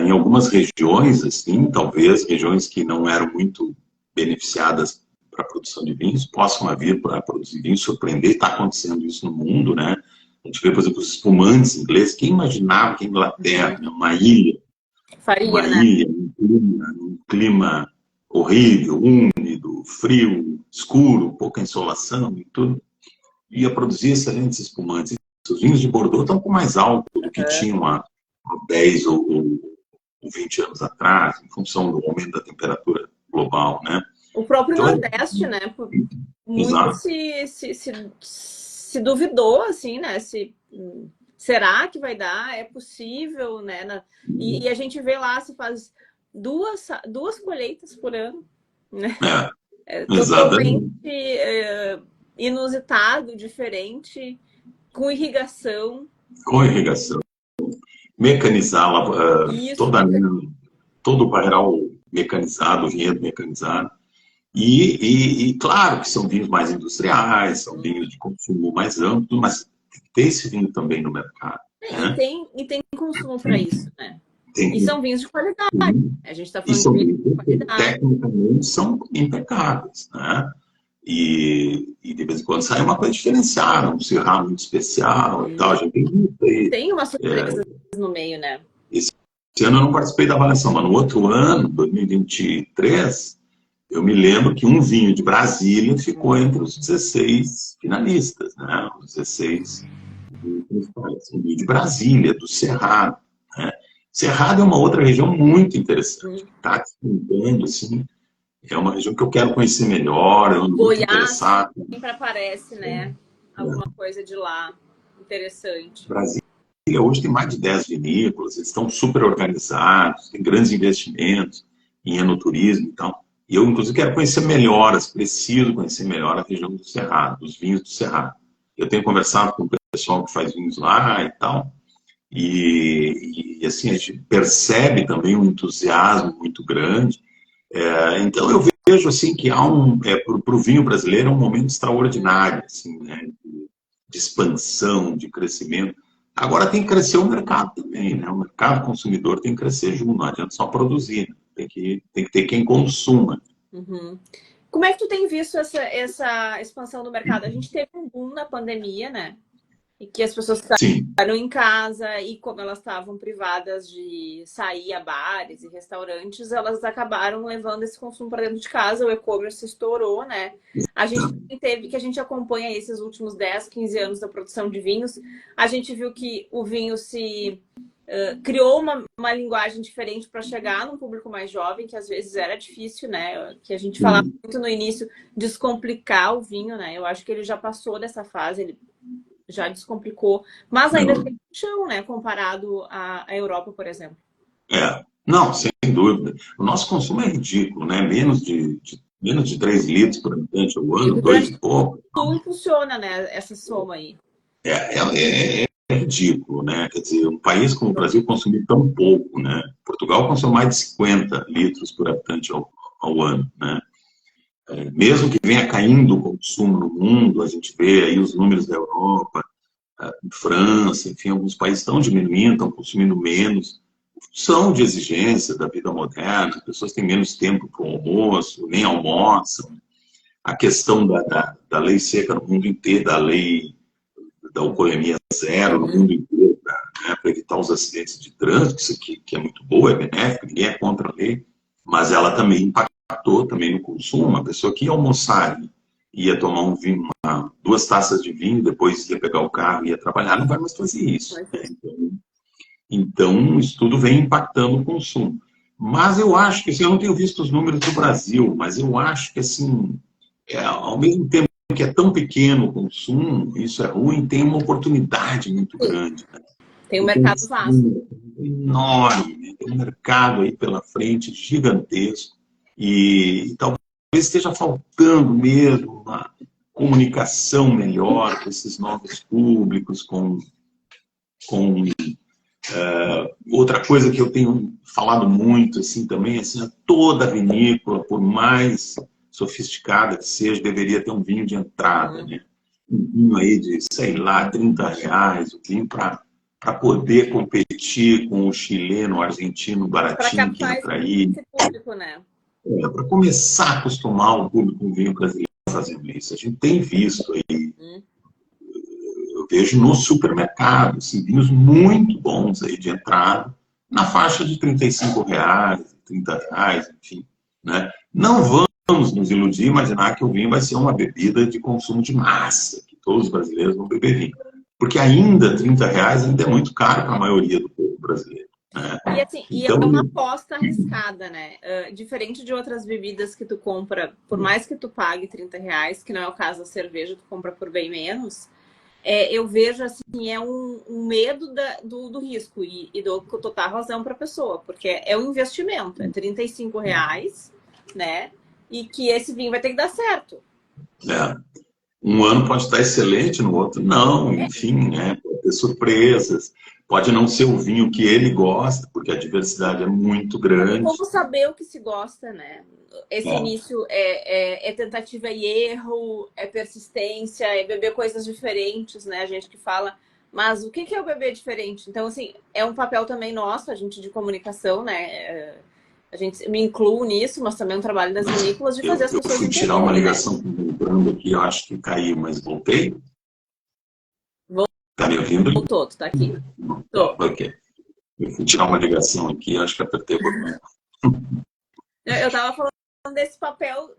em algumas regiões, assim, talvez regiões que não eram muito beneficiadas para a produção de vinhos, possam vir para produzir vinhos, surpreender. Está acontecendo isso no mundo, né? A gente vê, por exemplo, os espumantes ingleses. Quem imaginava que a Inglaterra, uma ilha, um clima horrível, úmido, frio, escuro, pouca insolação e tudo, ia produzir excelentes espumantes. Os vinhos de Bordeaux estão com mais álcool do que tinham há 10 ou 20 anos atrás, em função do aumento da temperatura global, né?
O próprio Nordeste, né? Muito se duvidou, assim, né? Será que vai dar? É possível, né? E a gente vê lá, se faz duas colheitas por ano, né? Totalmente inusitado, diferente, com irrigação.
Com irrigação. Mecanizar, todo o barreiral mecanizado, o vinhedo mecanizado. E claro que são vinhos mais industriais, são vinhos de consumo mais amplo, mas tem esse vinho também no mercado. Né?
E tem consumo para isso, né? E são vinhos de qualidade. A gente está falando de vinhos de qualidade.
Tecnicamente são impecáveis, né? de vez em quando sai uma coisa diferenciada, um Syrah muito especial e tal. A gente tem muito aí.
Tem umas surpresas no meio, né?
Esse ano eu não participei da avaliação, mas no outro ano, 2023, eu me lembro que um vinho de Brasília ficou entre os 16 finalistas, né? Os 16 principais. Um vinho de Brasília, do Cerrado, né? Cerrado é uma outra região muito interessante, que está despontando, assim. É uma região que eu quero conhecer melhor, eu ando muito interessado.
Sempre aparece, né? Alguma coisa de lá interessante.
Brasília hoje tem mais de 10 vinícolas, eles estão super organizados, tem grandes investimentos em enoturismo e tal. E eu, inclusive, quero conhecer melhor, preciso conhecer melhor a região do Cerrado, dos vinhos do Cerrado. Eu tenho conversado com o pessoal que faz vinhos lá e tal, e assim, a gente percebe também um entusiasmo muito grande. Então, eu vejo assim, que há para o vinho brasileiro é um momento extraordinário, assim, né, de expansão, de crescimento. Agora tem que crescer o mercado também, né? O mercado consumidor tem que crescer junto, não adianta só produzir, né? Tem que ter quem consuma.
Uhum. Como é que tu tem visto essa expansão do mercado? A gente teve um boom na pandemia, né? E que as pessoas ficaram em casa e como elas estavam privadas de sair a bares e restaurantes, elas acabaram levando esse consumo para dentro de casa, o e-commerce estourou, né? A gente teve, que a gente acompanha esses últimos 10, 15 anos da produção de vinhos, a gente viu que o vinho criou uma linguagem diferente para chegar num público mais jovem, que às vezes era difícil, né? Que a gente falava muito no início, descomplicar o vinho, né? Eu acho que ele já passou dessa fase, ele já descomplicou, mas ainda tem chão, né? Comparado à Europa, por exemplo.
Não, sem dúvida. O nosso consumo é ridículo, né? Menos de 3 litros por habitante ao ano, 2 e pouco.
Tudo funciona, né? Essa soma aí.
É ridículo, né? Quer dizer, um país como o Brasil consumir tão pouco, né? Portugal consome mais de 50 litros por habitante ao ano, né? Mesmo que venha caindo o consumo no mundo, a gente vê aí os números da Europa, França, enfim, alguns países estão diminuindo, estão consumindo menos, são de exigência da vida moderna, as pessoas têm menos tempo para o almoço, nem almoçam. A questão da lei seca no mundo inteiro, da lei da alcoolemia zero no mundo inteiro, para evitar os acidentes de trânsito, isso aqui que é muito boa, é benéfico, ninguém é contra a lei, mas ela também impactou também no consumo. Uma pessoa que ia almoçar, ia tomar um vinho, 2 taças de vinho, depois ia pegar o carro e ia trabalhar, não vai mais fazer isso. Né? Então, isso tudo vem impactando o consumo. Mas eu acho que, assim, eu não tenho visto os números do Brasil, mas eu acho que, assim, ao mesmo tempo que é tão pequeno o consumo, isso é ruim, tem uma oportunidade muito grande. Né?
Tem um mercado vasto.
Enorme, né? Tem um mercado aí pela frente gigantesco e talvez esteja faltando mesmo uma comunicação melhor com esses novos públicos, outra coisa que eu tenho falado muito assim também, assim, toda vinícola, por mais sofisticada que seja, deveria ter um vinho de entrada, né? Um vinho aí de, sei lá, R$30, um vinho para poder competir com o chileno, o argentino baratinho que entra aí.
Público, né?
Para começar a acostumar o público com o vinho brasileiro fazendo isso. A gente tem visto aí, eu vejo no supermercado, assim, vinhos muito bons aí de entrada, na faixa de R$35, R$30, enfim. Né? Não vamos nos iludir, imaginar que o vinho vai ser uma bebida de consumo de massa, que todos os brasileiros vão beber vinho. Porque ainda R$30 ainda é muito caro para a maioria do povo brasileiro. Né?
E, assim, então, é uma aposta arriscada, né? Diferente de outras bebidas que tu compra, por mais que tu pague R$30, que não é o caso da cerveja, tu compra por bem menos, eu vejo assim, um medo do risco e dou total razão para a pessoa, porque é um investimento, é R$35, né? E que esse vinho vai ter que dar certo.
Um ano pode estar excelente, no outro não, enfim, né? Pode ter surpresas, pode não ser o vinho que ele gosta, porque a diversidade é muito grande.
Como saber o que se gosta, né? Esse início é tentativa e erro, é persistência, é beber coisas diferentes, né? A gente que fala, mas o que é o beber diferente? Então, assim, é um papel também nosso, a gente de comunicação, né? A gente me incluo nisso, mas também é um trabalho das vinícolas de fazer as pessoas
entenderem. Eu fui tirar uma ligação com o falando aqui, eu acho que caiu, mas voltei. Tá me ouvindo?
Voltou, tu tá aqui. Tô.
Ok. Eu fui tirar uma ligação aqui, acho que apertei o botão.
Eu estava falando desse papel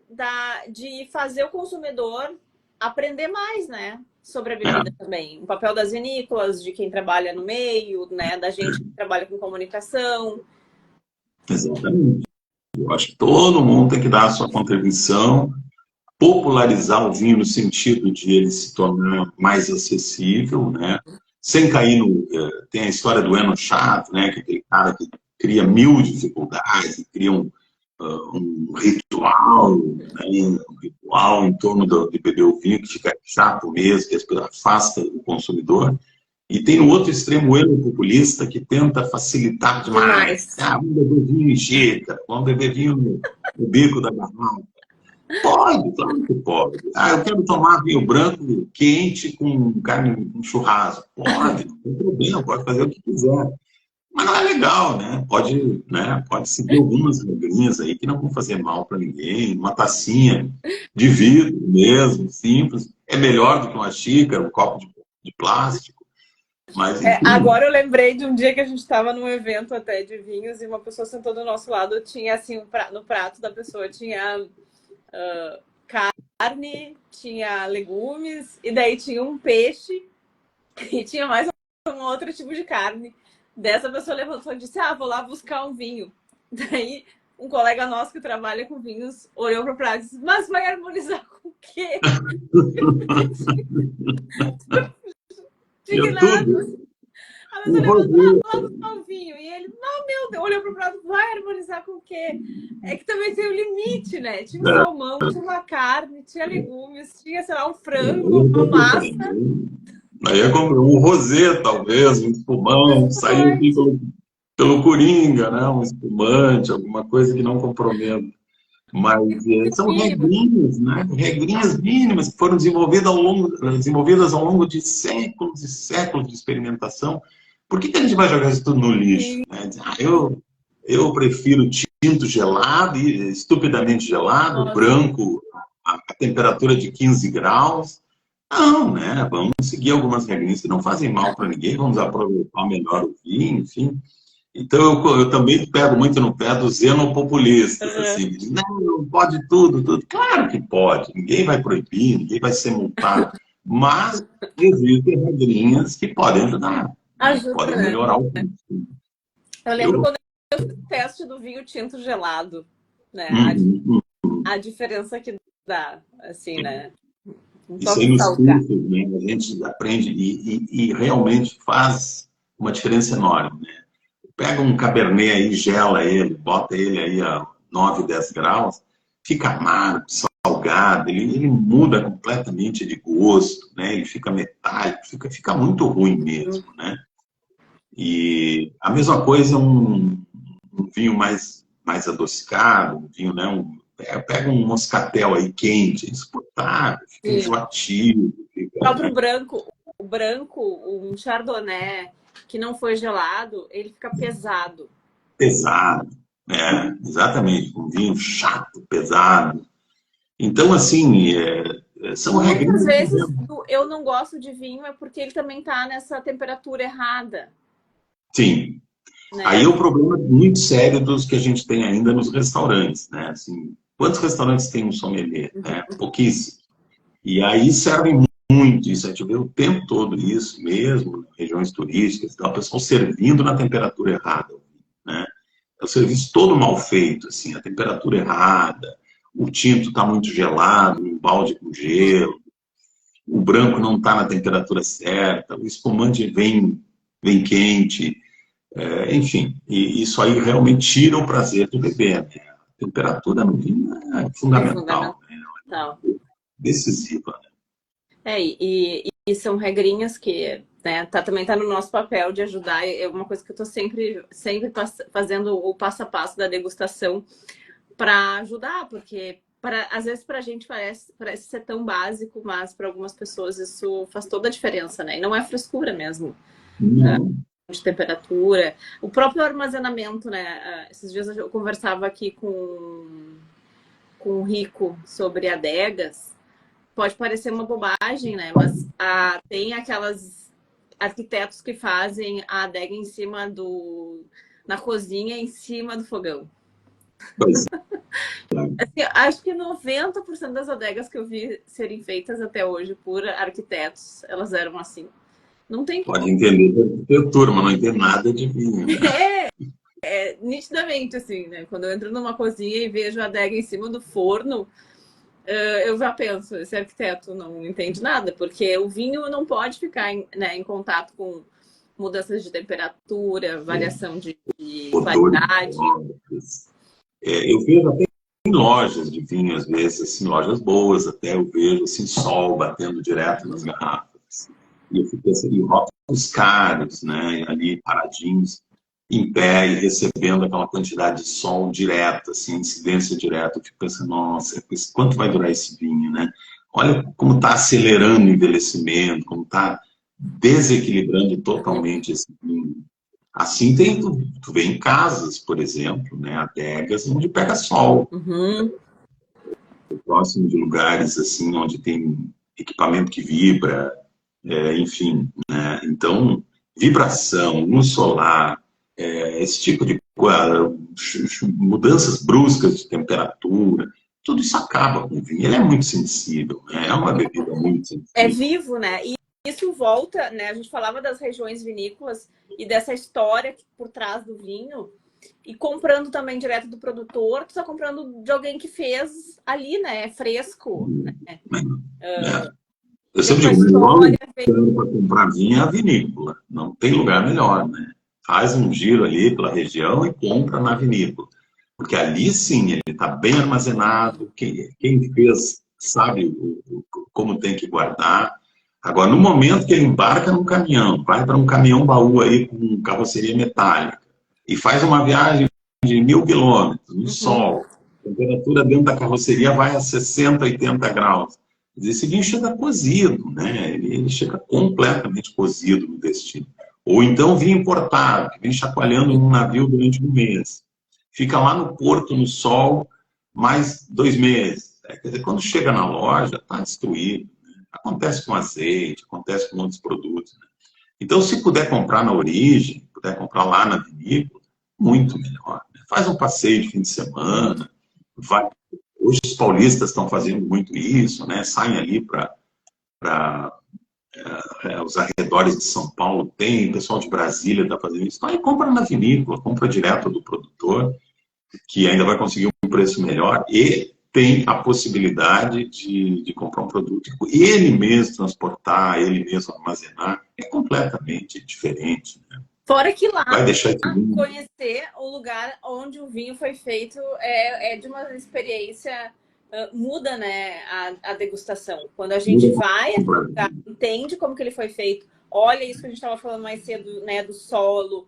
de fazer o consumidor aprender mais, né? Sobre a bebida também. O papel das vinícolas, de quem trabalha no meio, né? Da gente que trabalha com comunicação.
Exatamente. Eu acho que todo mundo tem que dar a sua contribuição, popularizar o vinho no sentido de ele se tornar mais acessível, né? Sem cair no... Tem a história do Eno Chato, né? Que é aquele cara que cria mil dificuldades, cria um ritual, né? Um ritual em torno de beber o vinho que fica chato mesmo, que afasta o consumidor. E tem no outro extremo o erro populista que tenta facilitar demais. Ah, vamos beber vinho em xícara, vamos beber vinho no bico da garrafa. Pode, claro que pode. Ah, eu quero tomar vinho branco quente com carne, com churrasco. Pode, não tem problema, pode fazer o que quiser. Mas não é legal, né? Pode seguir algumas regrinhas aí que não vão fazer mal para ninguém. Uma tacinha de vidro mesmo, simples. É melhor do que uma xícara, um copo de plástico. Mas, enfim.
Agora eu lembrei de um dia que a gente estava num evento até de vinhos e uma pessoa sentou do nosso lado, tinha assim, no prato da pessoa tinha carne, tinha legumes, e daí tinha um peixe e tinha mais um outro tipo de carne. Dessa pessoa levantou e disse, vou lá buscar um vinho. Daí um colega nosso que trabalha com vinhos olhou para o prato e disse, mas vai harmonizar com o quê? Indignado. A pessoa levantou, lá buscar um vinho. E ele, não, meu Deus, olhou para o prato, vai harmonizar com o quê? É que também tem o limite, né? Tinha um salmão, tinha uma carne, tinha legumes, tinha, sei lá, um frango, uma massa.
Aí é como um rosé, talvez, um espumante, saiu aqui pelo Coringa, né? Um espumante, alguma coisa que não comprometa. Mas são regrinhas, né? Regrinhas mínimas que foram desenvolvidas ao longo de séculos e séculos de experimentação. Por que a gente vai jogar isso tudo no lixo? Né? Eu prefiro tinto gelado, estupidamente gelado, branco, a temperatura de 15 graus. Não, né? Vamos seguir algumas regrinhas que não fazem mal para ninguém, vamos aproveitar melhor o vinho, enfim. Então, eu também pego muito no pé dos xenopopulistas, assim, não pode tudo, tudo. Claro que pode, ninguém vai proibir, ninguém vai ser multado, mas existem regrinhas que podem ajudar, podem melhorar o vinho.
Eu lembro quando eu fiz o teste do vinho tinto gelado, né? A diferença que dá, assim, né?
Isso aí nos cursos, né? A gente aprende e realmente faz uma diferença enorme, né? Pega um Cabernet aí, gela ele, bota ele aí a 9, 10 graus, fica amargo, salgado, ele muda completamente de gosto, né? Ele fica metálico, fica muito ruim mesmo, né? E a mesma coisa um vinho mais adocicado, um vinho, né? Pega um moscatel aí quente, é insuportável, fica enjoativo.
O próprio branco, um chardonnay que não foi gelado, ele fica pesado.
Pesado, exatamente. Um vinho chato, pesado. Então, assim, são regras.
Muitas vezes eu não gosto de vinho é porque ele também está nessa temperatura errada.
Sim. Né? Aí é o problema muito sério dos que a gente tem ainda nos restaurantes, né? Assim, quantos restaurantes tem um sommelier? Né? Pouquíssimos. E aí servem muito isso, a gente vê o tempo todo isso mesmo, regiões turísticas, o pessoal servindo na temperatura errada, né? É o serviço todo mal feito, assim, a temperatura errada, o tinto está muito gelado, um balde com gelo, o branco não está na temperatura certa, o espumante vem quente, enfim, e isso aí realmente tira o prazer do beber, né? A temperatura no vinho é fundamental. Né? Decisiva, né?
E são regrinhas que, né, também tá no nosso papel de ajudar. É uma coisa que eu estou sempre fazendo o passo a passo da degustação para ajudar, porque às vezes para a gente parece ser tão básico, mas para algumas pessoas isso faz toda a diferença, né? E não é frescura mesmo. De temperatura, o próprio armazenamento, né? Esses dias eu conversava aqui com o Rico sobre adegas. pode parecer uma bobagem, né? Mas tem aquelas arquitetos que fazem a adega em cima na cozinha, em cima do fogão.
Pois
Assim, acho que 90% das adegas que eu vi serem feitas até hoje por arquitetos, elas eram assim. Não tem como.
pode entender de arquitetura, mas não entende nada de vinho, né?
Nitidamente, assim, né? Quando eu entro numa cozinha e vejo a adega em cima do forno, eu já penso, esse arquiteto não entende nada, porque o vinho não pode ficar em contato com mudanças de temperatura, variação de
Odores
qualidade.
fortes. Eu vejo até em lojas de vinho, às vezes, assim, lojas boas, até eu vejo assim, sol batendo direto nas garrafas. E eu fico pensando, e rótulos caros, né? Ali paradinhos, em pé e recebendo aquela quantidade de sol direto, assim, incidência direta. Eu fico pensando, nossa, quanto vai durar esse vinho, né? Olha como está acelerando o envelhecimento, como está desequilibrando totalmente esse vinho. Assim tem, tu vê em casas, por exemplo, né, adegas onde pega sol,
Uhum.
próximo de lugares assim onde tem equipamento que vibra, enfim, né? Então, vibração, luz solar, esse tipo de mudanças bruscas de temperatura, tudo isso acaba com o vinho. Ele é muito sensível, né? É uma bebida muito
É
sensível.
vivo, né? E isso volta, né? A gente falava das regiões vinícolas e dessa história por trás do vinho. E comprando também direto do produtor, tu tá comprando de alguém que fez ali, né? Fresco, né?
Né? Eu
Tem
sempre
uma
digo, o melhor
história.
lugar para comprar vinho é a vinícola. Não tem lugar melhor, né? Faz um giro ali pela região e compra na vinícola. Porque ali sim, ele está bem armazenado, quem fez sabe como tem que guardar. Agora, no momento que ele embarca num caminhão, vai para um caminhão-baú aí com carroceria metálica e faz uma viagem de 1.000 quilômetros no
Uhum.
sol, a temperatura dentro da carroceria vai a 60, 80 graus. Esse vinho chega cozido, né? Ele chega completamente cozido no destino. Ou então vinho importado, que vem chacoalhando num navio durante um mês. Fica lá no porto, no sol, mais 2 meses. Quer dizer, quando chega na loja, está destruído. Né? Acontece com azeite, acontece com outros produtos. Né? Então, se puder comprar na origem, puder comprar lá na vinícola, muito melhor. Né? Faz um passeio de fim de semana, vai. Hoje os paulistas estão fazendo muito isso, né? Saem ali para os arredores de São Paulo, tem, o pessoal de Brasília está fazendo isso. Então, aí compra na vinícola, compra direto do produtor, que ainda vai conseguir um preço melhor e tem a possibilidade de comprar um produto. Ele mesmo transportar, ele mesmo armazenar, é completamente diferente. Né?
Fora que lá,
Vai deixar esse vinho.
conhecer o lugar onde o vinho foi feito é de uma experiência, muda, né, a degustação. Quando a gente vai, entende como que ele foi feito, olha isso que a gente estava falando mais cedo, né, do solo,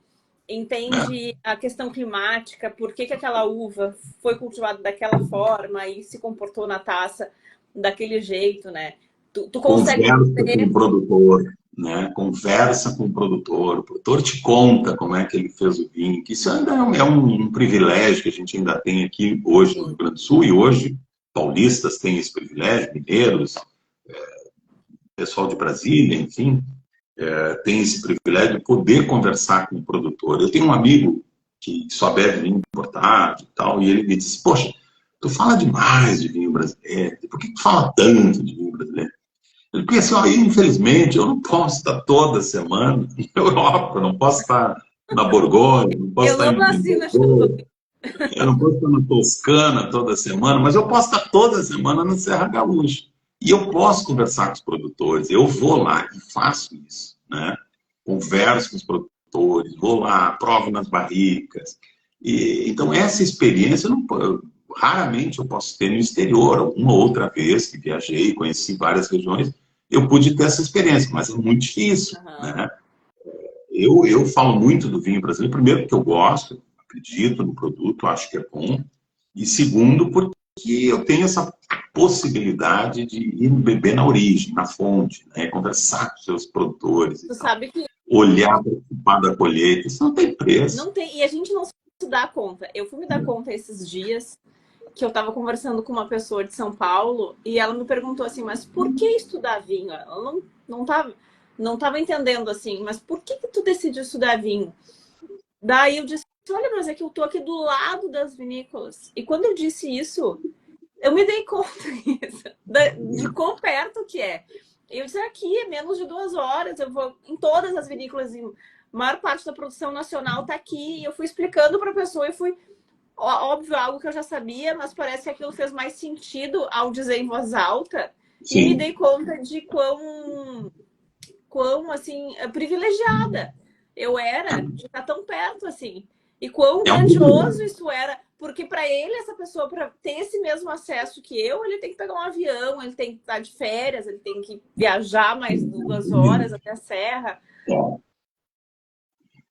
entende a questão climática, por que aquela uva foi cultivada daquela forma e se comportou na taça daquele jeito, né? Tu consegue
Conversa com
ver.
o produtor, né? Conversa com o produtor te conta como é que ele fez o vinho, que isso ainda é um privilégio que a gente ainda tem aqui hoje no Rio Grande do Sul, e hoje paulistas têm esse privilégio, mineiros, pessoal de Brasília, enfim, tem esse privilégio de poder conversar com o produtor. Eu tenho um amigo que só bebe vinho importado e tal, e ele me disse, poxa, tu fala demais de vinho brasileiro, por que tu fala tanto de vinho brasileiro? Ele pensou, aí, infelizmente, eu não posso estar toda semana na Europa, eu não posso estar na Borgonha, não posso
Eu
estar
não
em
nasci na
Bordeaux, eu não posso estar na Toscana toda semana, mas eu posso estar toda semana na Serra Gaúcha. E eu posso conversar com os produtores, eu vou lá e faço isso, né? Converso com os produtores, vou lá, provo nas barricas. Então, essa experiência, raramente eu posso ter no exterior. Uma outra vez que viajei, conheci várias regiões, eu pude ter essa experiência, mas é muito difícil, né? Eu falo muito do vinho brasileiro, primeiro porque eu gosto, acredito no produto, acho que é bom, e segundo porque eu tenho essa possibilidade de ir beber na origem, na fonte, né? Conversar com seus produtores e
Tu
tal.
sabe que
Olhar para participar da colheita, isso não tem preço.
não tem, e a gente não se dá conta. Eu fui me dar conta esses dias que eu estava conversando com uma pessoa de São Paulo e ela me perguntou assim, mas por que estudar vinho? Ela não tava entendendo assim, mas por que tu decidiu estudar vinho? Daí eu disse, olha, mas é que eu tô aqui do lado das vinícolas. E quando eu disse isso, eu me dei conta de quão perto que é. Eu disse, aqui é menos de 2 horas, eu vou em todas as vinícolas, a maior parte da produção nacional tá aqui. E eu fui explicando para a pessoa e fui, óbvio, algo que eu já sabia, mas parece que aquilo fez mais sentido ao dizer em voz alta. Sim. E me dei conta de quão assim, privilegiada eu era de estar tão perto, assim. E quão grandioso isso era, porque para ele, essa pessoa, para ter esse mesmo acesso que eu, ele tem que pegar um avião, ele tem que estar de férias, ele tem que viajar mais 2 horas até a serra.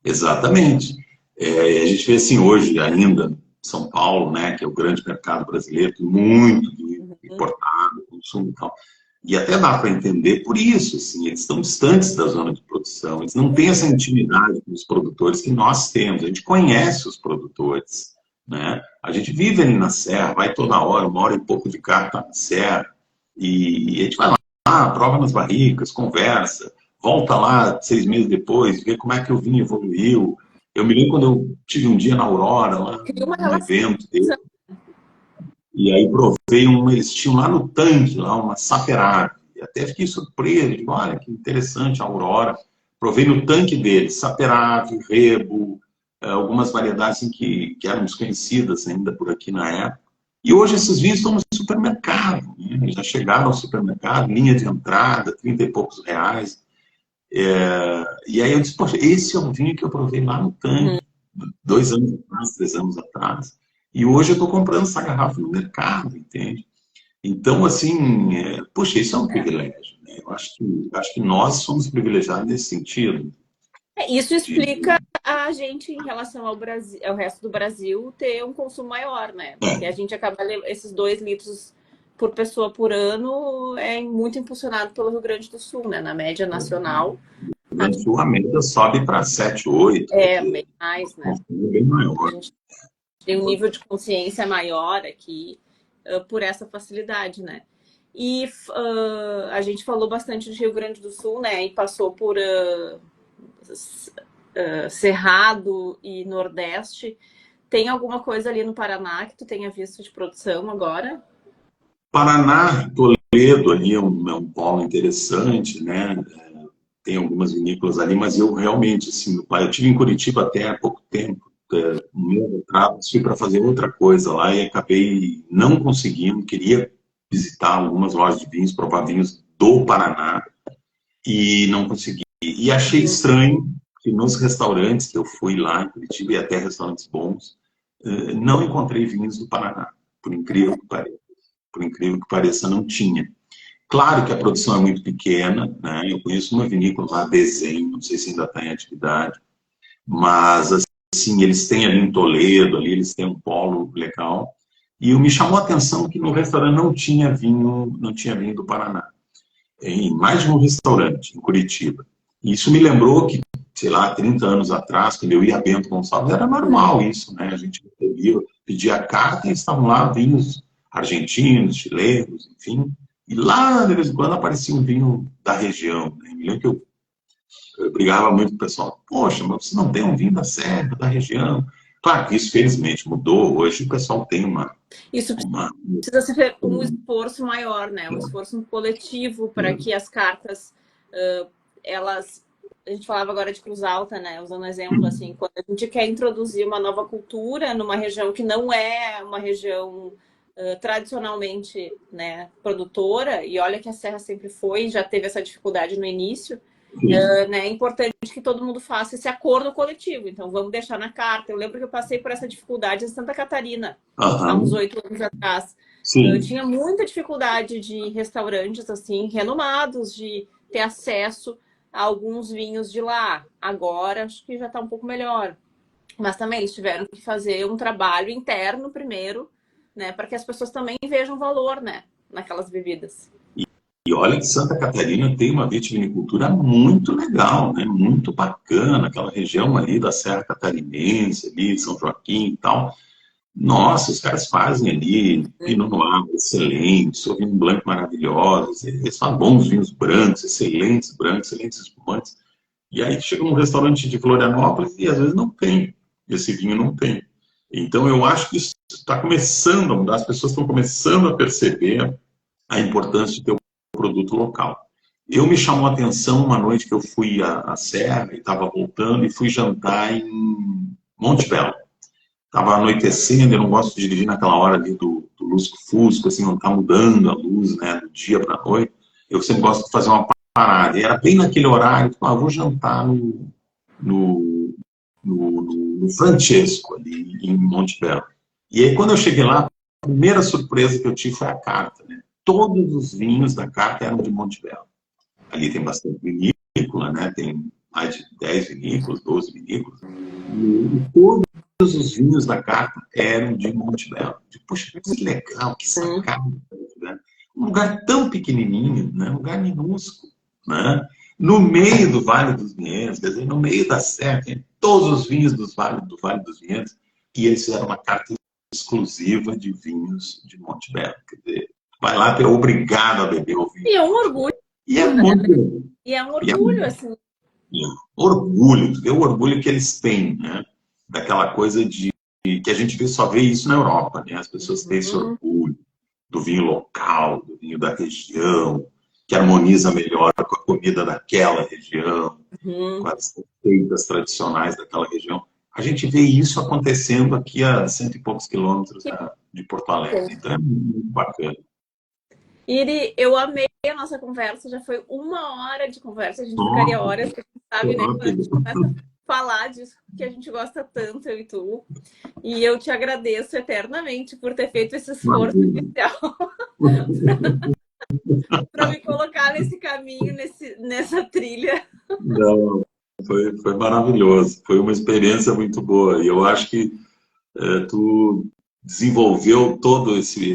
Exatamente. A gente vê assim, hoje ainda, São Paulo, né, que é o grande mercado brasileiro, muito importado, consumo e tal. E até dá para entender por isso, assim, eles estão distantes da zona de produção, eles não têm essa intimidade com os produtores que nós temos, a gente conhece os produtores, né? A gente vive ali na serra, vai toda hora, 1 hora e pouco de carro tá na serra, e a gente vai lá, prova nas barricas, conversa, volta lá 6 meses depois, vê como é que o vinho evoluiu. Eu me lembro quando eu tive um dia na Aurora, lá, num evento dele, e aí provei eles tinham lá no tanque, lá uma Saperave. Até fiquei surpreso, digo, olha que interessante a Aurora. Provei no tanque deles, Saperave, Rebo, algumas variedades assim, que eram desconhecidas ainda por aqui na época. E hoje esses vinhos estão no supermercado, né? Já chegaram ao supermercado, linha de entrada, 30 e poucos reais. E aí eu disse, poxa, esse é um vinho que eu provei lá no tanque, 2 anos atrás, 3 anos atrás. E hoje eu estou comprando essa garrafa no mercado, entende? Então, assim, poxa, isso é um privilégio, né? Eu acho que nós somos privilegiados nesse sentido.
Isso explica a gente, em relação ao Brasil, ao resto do Brasil, ter um consumo maior, né? Porque a gente acaba, esses 2 litros por pessoa por ano é muito impulsionado pelo Rio Grande do Sul, né? Na média nacional.
A média sobe para 7, 8.
Bem mais, né?
Bem maior.
A gente tem um nível de consciência maior aqui por essa facilidade, né? E a gente falou bastante de Rio Grande do Sul, né? E passou por Cerrado e Nordeste. Tem alguma coisa ali no Paraná que tu tenha visto de produção agora?
Paraná, Toledo ali é um polo interessante, né? Tem algumas vinícolas ali, mas eu realmente, assim, eu estive em Curitiba até há pouco tempo, fui para fazer outra coisa lá e acabei não conseguindo, queria visitar algumas lojas de vinhos, provar vinhos do Paraná e não consegui. E achei estranho que nos restaurantes que eu fui lá em Curitiba, e até restaurantes bons, não encontrei vinhos do Paraná, por incrível que pareça. Por incrível que pareça, não tinha. Claro que a produção é muito pequena, né? Eu conheço uma vinícola lá, Desenho, não sei se ainda está em atividade, mas assim, eles têm ali em Toledo, ali eles têm um polo legal. E me chamou a atenção que no restaurante não tinha vinho do Paraná. Em mais de um restaurante, em Curitiba. E isso me lembrou que, sei lá, 30 anos atrás, quando eu ia a Bento Gonçalves, era normal isso, né? A gente pedia a carta e estavam lá vinhos argentinos, chilenos, enfim. E lá, de vez em quando, aparecia um vinho da região. Né? Me lembro que eu brigava muito com o pessoal. Poxa, mas você não tem um vinho da serra, da região? Claro que isso, felizmente, mudou. Hoje o pessoal tem
Isso precisa ser um esforço maior, né? Um esforço coletivo para que as cartas, elas... A gente falava agora de Cruz Alta, né? Usando exemplo, assim, quando a gente quer introduzir uma nova cultura numa região que não é uma região tradicionalmente, né, produtora, e olha que a Serra sempre foi, já teve essa dificuldade no início, né, é importante que todo mundo faça esse acordo coletivo. Então, vamos deixar na carta. Eu lembro que eu passei por essa dificuldade em Santa Catarina, há uns 8 anos atrás. Eu tinha muita dificuldade de restaurantes, assim, renomados, de ter acesso a alguns vinhos de lá. Agora, acho que já está um pouco melhor. Mas também eles tiveram que fazer um trabalho interno primeiro, né, para que as pessoas também vejam valor, né, naquelas bebidas.
E olha que Santa Catarina tem uma vitivinicultura muito legal, né, muito bacana, aquela região ali da Serra Catarinense, ali São Joaquim e tal. Nossa, os caras fazem ali Pinot Noir excelente, Sauvignon Blanc maravilhosos, eles fazem bons vinhos brancos, excelentes espumantes. E aí chega num restaurante de Florianópolis e às vezes não tem, esse vinho não tem. Então eu acho que isso está começando a mudar, as pessoas estão começando a perceber a importância de ter um produto local. Eu me chamou a atenção uma noite que eu fui à Serra e estava voltando e fui jantar em Monte Belo. Estava anoitecendo, eu não gosto de dirigir naquela hora ali do lusco-fusco, assim, não está mudando a luz, né, do dia para a noite. Eu sempre gosto de fazer uma parada. E era bem naquele horário, que eu vou jantar no, no Francesco, ali em Monte Belo. E aí, quando eu cheguei lá, a primeira surpresa que eu tive foi a carta, né? Todos os vinhos da carta eram de Monte Belo. Ali tem bastante vinícola, né? Tem mais de 10 vinícolas, 12 vinícolas. E todos os vinhos da carta eram de Monte Belo. Poxa, que legal, que sacada. Né? Um lugar tão pequenininho, né? Um lugar minúsculo. Né? No meio do Vale dos Vinhedos, quer dizer, no meio da serra, tem todos os vinhos do Vale dos Vinhedos, e eles fizeram uma carta exclusiva de vinhos de Monte Belo. Quer dizer, vai lá, tu é obrigado a beber o vinho.
E é um orgulho,
E é
né?
muito.
E é um
E é
orgulho, assim.
orgulho, tu vê o orgulho que eles têm, né? Daquela coisa de que a gente só vê isso na Europa, né? As pessoas têm esse orgulho do vinho local, do vinho da região, que harmoniza melhor com a comida daquela região, com as receitas tradicionais daquela região. A gente vê isso acontecendo aqui a 100 e poucos quilômetros de Porto Alegre. Então é muito bacana.
Iri, eu amei a nossa conversa, já foi 1 hora de conversa, a gente ficaria
Nossa,
horas, você sabe, né? Quando a gente começa a falar disso que a gente gosta tanto, eu e tu. E eu te agradeço eternamente por ter feito esse esforço
imagina.
inicial para me colocar nesse caminho, nessa trilha.
Não, foi maravilhoso. Foi uma experiência muito boa. E eu acho que tu desenvolveu todo esse.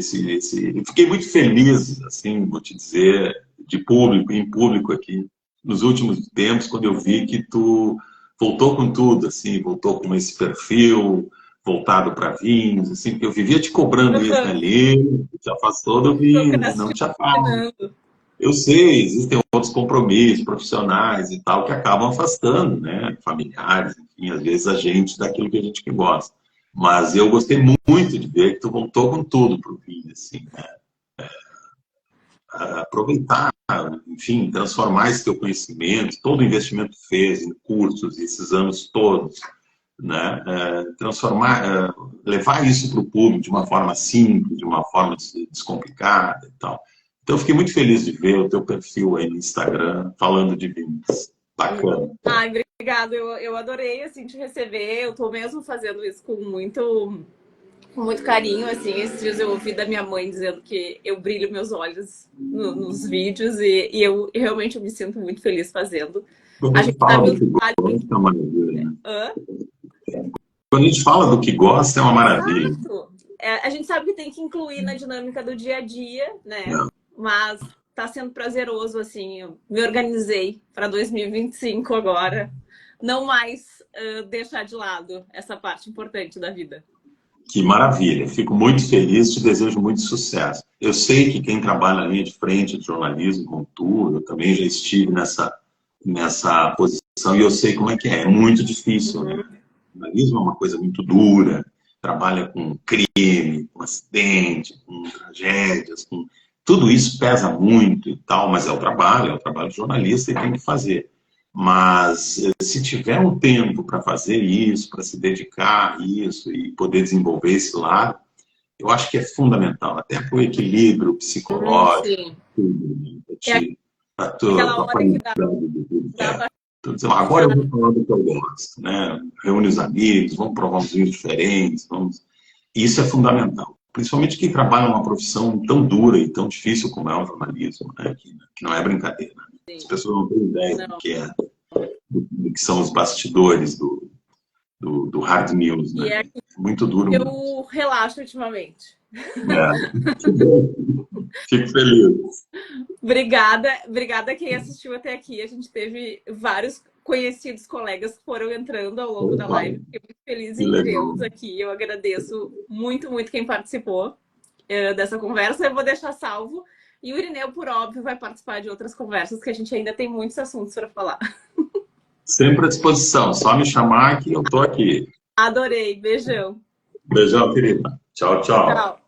Eu fiquei muito feliz, assim, vou te dizer, de público, em público aqui, nos últimos tempos, quando eu vi que tu voltou com tudo, assim, voltou com esse perfil voltado para vinhos, assim, porque eu vivia te cobrando isso, né? Lê, te afastou do vinho, não te afasta.
Procrastinando.
Eu sei, existem outros compromissos profissionais e tal que acabam afastando, né? Familiares, enfim, às vezes a gente daquilo que a gente que gosta. Mas eu gostei muito de ver que tu voltou com tudo pro vinho, assim, né? Aproveitar, enfim, transformar esse teu conhecimento, todo o investimento que tu fez em cursos, esses anos todos, né? Transformar, levar isso para o público de uma forma simples, de uma forma descomplicada e tal. Então, eu fiquei muito feliz de ver o teu perfil aí no Instagram falando de vinhos. Bacana.
Ai, obrigada, eu adorei, assim, te receber, eu tô mesmo fazendo isso com muito carinho, assim. Esses dias eu ouvi da minha mãe dizendo que eu brilho meus olhos nos vídeos e eu realmente eu me sinto muito feliz fazendo.
Quando
A
a gente
gente sabe
fala do
o
que
trabalho
gosta, é uma maravilha, né?
Hã?
Quando a gente fala do que gosta, é uma maravilha.
Exato. A gente sabe que tem que incluir na dinâmica do dia a dia, né?
Né?
Mas tá sendo prazeroso, assim. Eu me organizei para 2025 agora. Não mais deixar de lado essa parte importante da vida.
Que maravilha. Fico muito feliz, te desejo muito sucesso. Eu sei que quem trabalha na linha de frente de jornalismo, como tu, eu também já estive nessa posição e eu sei como é que é. É muito difícil, né? O jornalismo é uma coisa muito dura, trabalha com crime, com acidente, com tragédias, com... tudo isso pesa muito e tal, mas é o trabalho de jornalista e tem que fazer. Mas se tiver um tempo para fazer isso, para se dedicar a isso e poder desenvolver esse lado, eu acho que é fundamental, até para o equilíbrio psicológico,
Sim. É
para a
aquela
tua
hora que
qualidade de
dá
vida.
pra
Então, agora eu vou falar do que eu gosto, né? Reúne os amigos, vamos provar uns vinhos diferentes, vamos... Isso é fundamental. Principalmente quem trabalha numa profissão tão dura e tão difícil como é o jornalismo, né? Que não é brincadeira. Né? As pessoas não têm ideia do
não.
que é, do que são os bastidores do hard news,
E
né?
é
É muito duro
que
mesmo.
eu relaxo ultimamente.
Que bom. Fico feliz.
Obrigada quem assistiu até aqui. A gente teve vários conhecidos, colegas que foram entrando ao longo da
Opa,
live. Fiquei muito feliz
que
em
legal.
tê-los aqui. Eu agradeço muito, muito quem participou dessa conversa. Eu vou deixar salvo. E o Irineu, por óbvio, vai participar de outras conversas, que a gente ainda tem muitos assuntos para falar.
Sempre à disposição. Só me chamar que eu tô aqui.
Adorei. Beijão.
Beijão, querida. Tchau, tchau.
Tchau.